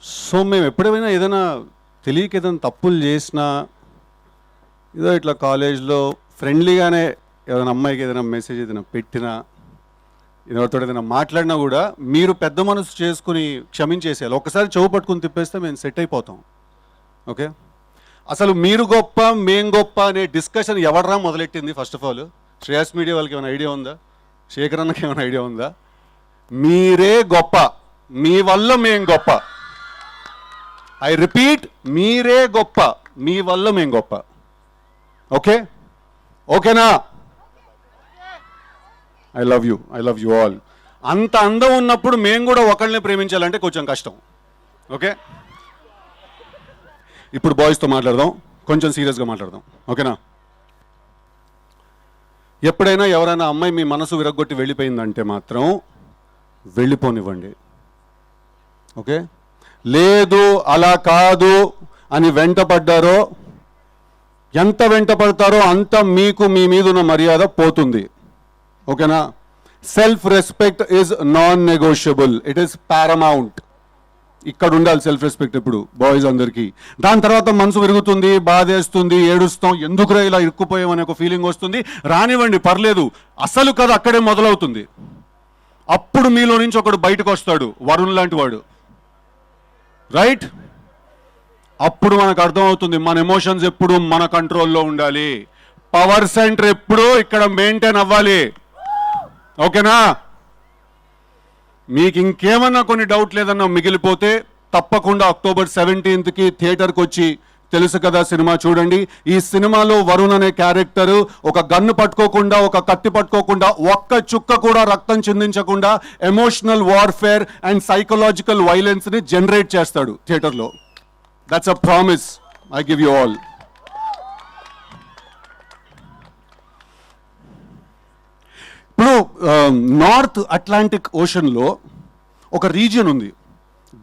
సో మేము ఎప్పుడైనా ఏదైనా తెలియక ఏదైనా తప్పులు చేసినా, ఏదో ఇట్లా కాలేజ్లో ఫ్రెండ్లీగానే ఏదైనా అమ్మాయికి ఏదైనా మెసేజ్ ఏదైనా పెట్టినా, ఎవరితో ఏదైనా మాట్లాడినా కూడా మీరు పెద్ద మనసు చేసుకుని క్షమించేసేయాలి. ఒకసారి చెవు పట్టుకుని తిప్పేస్తే మేము సెట్ అయిపోతాం. ఓకే, అసలు మీరు గొప్ప మేం గొప్ప అనే డిస్కషన్ ఎవడరా మొదలెట్టింది? First of all Shreyas media వాళ్ళకి ఏమైనా ఐడియా ఉందా? శేఖర్ అన్నకి ఏమైనా ఐడియా ఉందా? మీరే గొప్ప, మీ వల్ల మేం గొప్ప. ఐ రిపీట్, మీరే గొప్ప, మీ వల్ల మేం గొప్ప. ఓకే, ఓకేనా? I love you all. అంత అందం ఉన్నప్పుడు మేము కూడా ఒకళ్ళని ప్రేమించాలంటే కొంచెం కష్టం. ఓకే, ఇప్పుడు బాయ్స్తో మాట్లాడదాం, కొంచెం సీరియస్గా మాట్లాడదాం. ఓకేనా? ఎప్పుడైనా ఎవరైనా అమ్మాయి మీ మనసు విరగ్గొట్టి వెళ్ళిపోయిందంటే మాత్రం వెళ్ళిపోనివ్వండి. ఓకే, లేదు అలా కాదు అని వెంటపడ్డారో, ఎంత వెంటపడతారో అంత మీకు మీ మీద ఉన్న మర్యాద పోతుంది. ఓకేనా? Self respect is non negotiable, it is paramount. ఇక్కడ ఉండాలి సెల్ఫ్ రెస్పెక్ట్ ఇప్పుడు బాయ్స్ అందరికీ. దాని తర్వాత మనసు విరుగుతుంది, బాధేస్తుంది, ఏడుస్తాం, ఎందుకురా ఇలా ఇరుక్కుపోయామనే ఒక ఫీలింగ్ వస్తుంది. రానివ్వండి, పర్లేదు. అసలు కథ అక్కడే మొదలవుతుంది. అప్పుడు మీలో నుంచి ఒకడు బయటకు వస్తాడు, వరుణ్ లాంటి వాడు, రైట్? అప్పుడు మనకు అర్థమవుతుంది మన ఎమోషన్స్ ఎప్పుడు మన కంట్రోల్లో ఉండాలి, పవర్ సెంటర్ ఎప్పుడు ఇక్కడ మెయింటైన్ అవ్వాలి. ఓకేనా? మీకు ఇంకేమన్నా కొన్ని డౌట్ లేదన్నా మిగిలిపోతే తప్పకుండా October 17th థియేటర్కి వచ్చి తెలుసు కదా సినిమా చూడండి. ఈ సినిమాలో వరుణ్ అనే క్యారెక్టర్ ఒక గన్ను పట్టుకోకుండా, ఒక కత్తి పట్టుకోకుండా, ఒక్క చుక్క కూడా రక్తం చిందించకుండా ఎమోషనల్ వార్ఫేర్ అండ్ సైకలాజికల్ వైలెన్స్ని జనరేట్ చేస్తాడు థియేటర్లో. That's a promise I give you all. ఇప్పుడు నార్త్ అట్లాంటిక్ ఓషన్లో ఒక రీజియన్ ఉంది,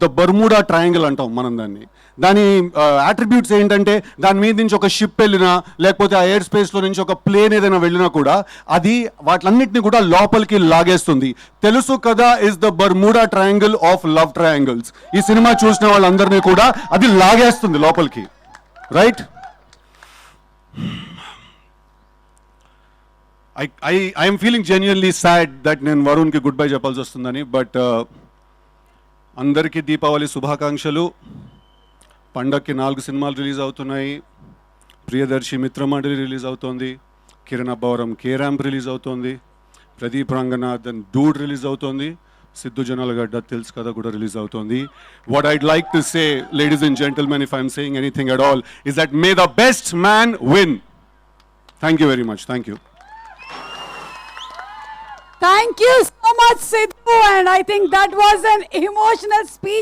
ద బర్ముడా ట్రయాంగిల్ అంటాం మనం దాన్ని. దాని అట్రిబ్యూట్స్ ఏంటంటే దాని మీద నుంచి ఒక షిప్ వెళ్ళినా, లేకపోతే ఆ ఎయిర్ స్పేస్లో నుంచి ఒక ప్లేన్ ఏదైనా వెళ్ళినా కూడా అది వాటిలన్నింటినీ కూడా లోపలికి లాగేస్తుంది. తెలుసు కదా is the Bermuda triangle of love triangles. ఈ సినిమా చూసిన వాళ్ళందరినీ కూడా అది లాగేస్తుంది లోపలికి, right? I'm feeling genuinely sad that నేను వరుణ్కి గుడ్ బై చెప్పాల్సి వస్తుందని. బట్ అందరికీ దీపావళి శుభాకాంక్షలు. పండక్కి 4 సినిమాలు రిలీజ్ అవుతున్నాయి. ప్రియదర్శి మిత్రమండలి రిలీజ్ అవుతోంది, కిరణ్ అబ్బవరం కే-ర్యాంప్ రిలీజ్ అవుతోంది, ప్రదీప్ రంగనాథన్ డూడ్ రిలీజ్ అవుతోంది, సిద్ధు జనాలగడ్డ తెలుసు కదా కూడా రిలీజ్ అవుతోంది. What I'd like to say, ladies and gentlemen, if I'm saying anything at all, is that may the best man win. Thank you very much. Thank you. Thank you so much, Sidhu, and I think that was an emotional speech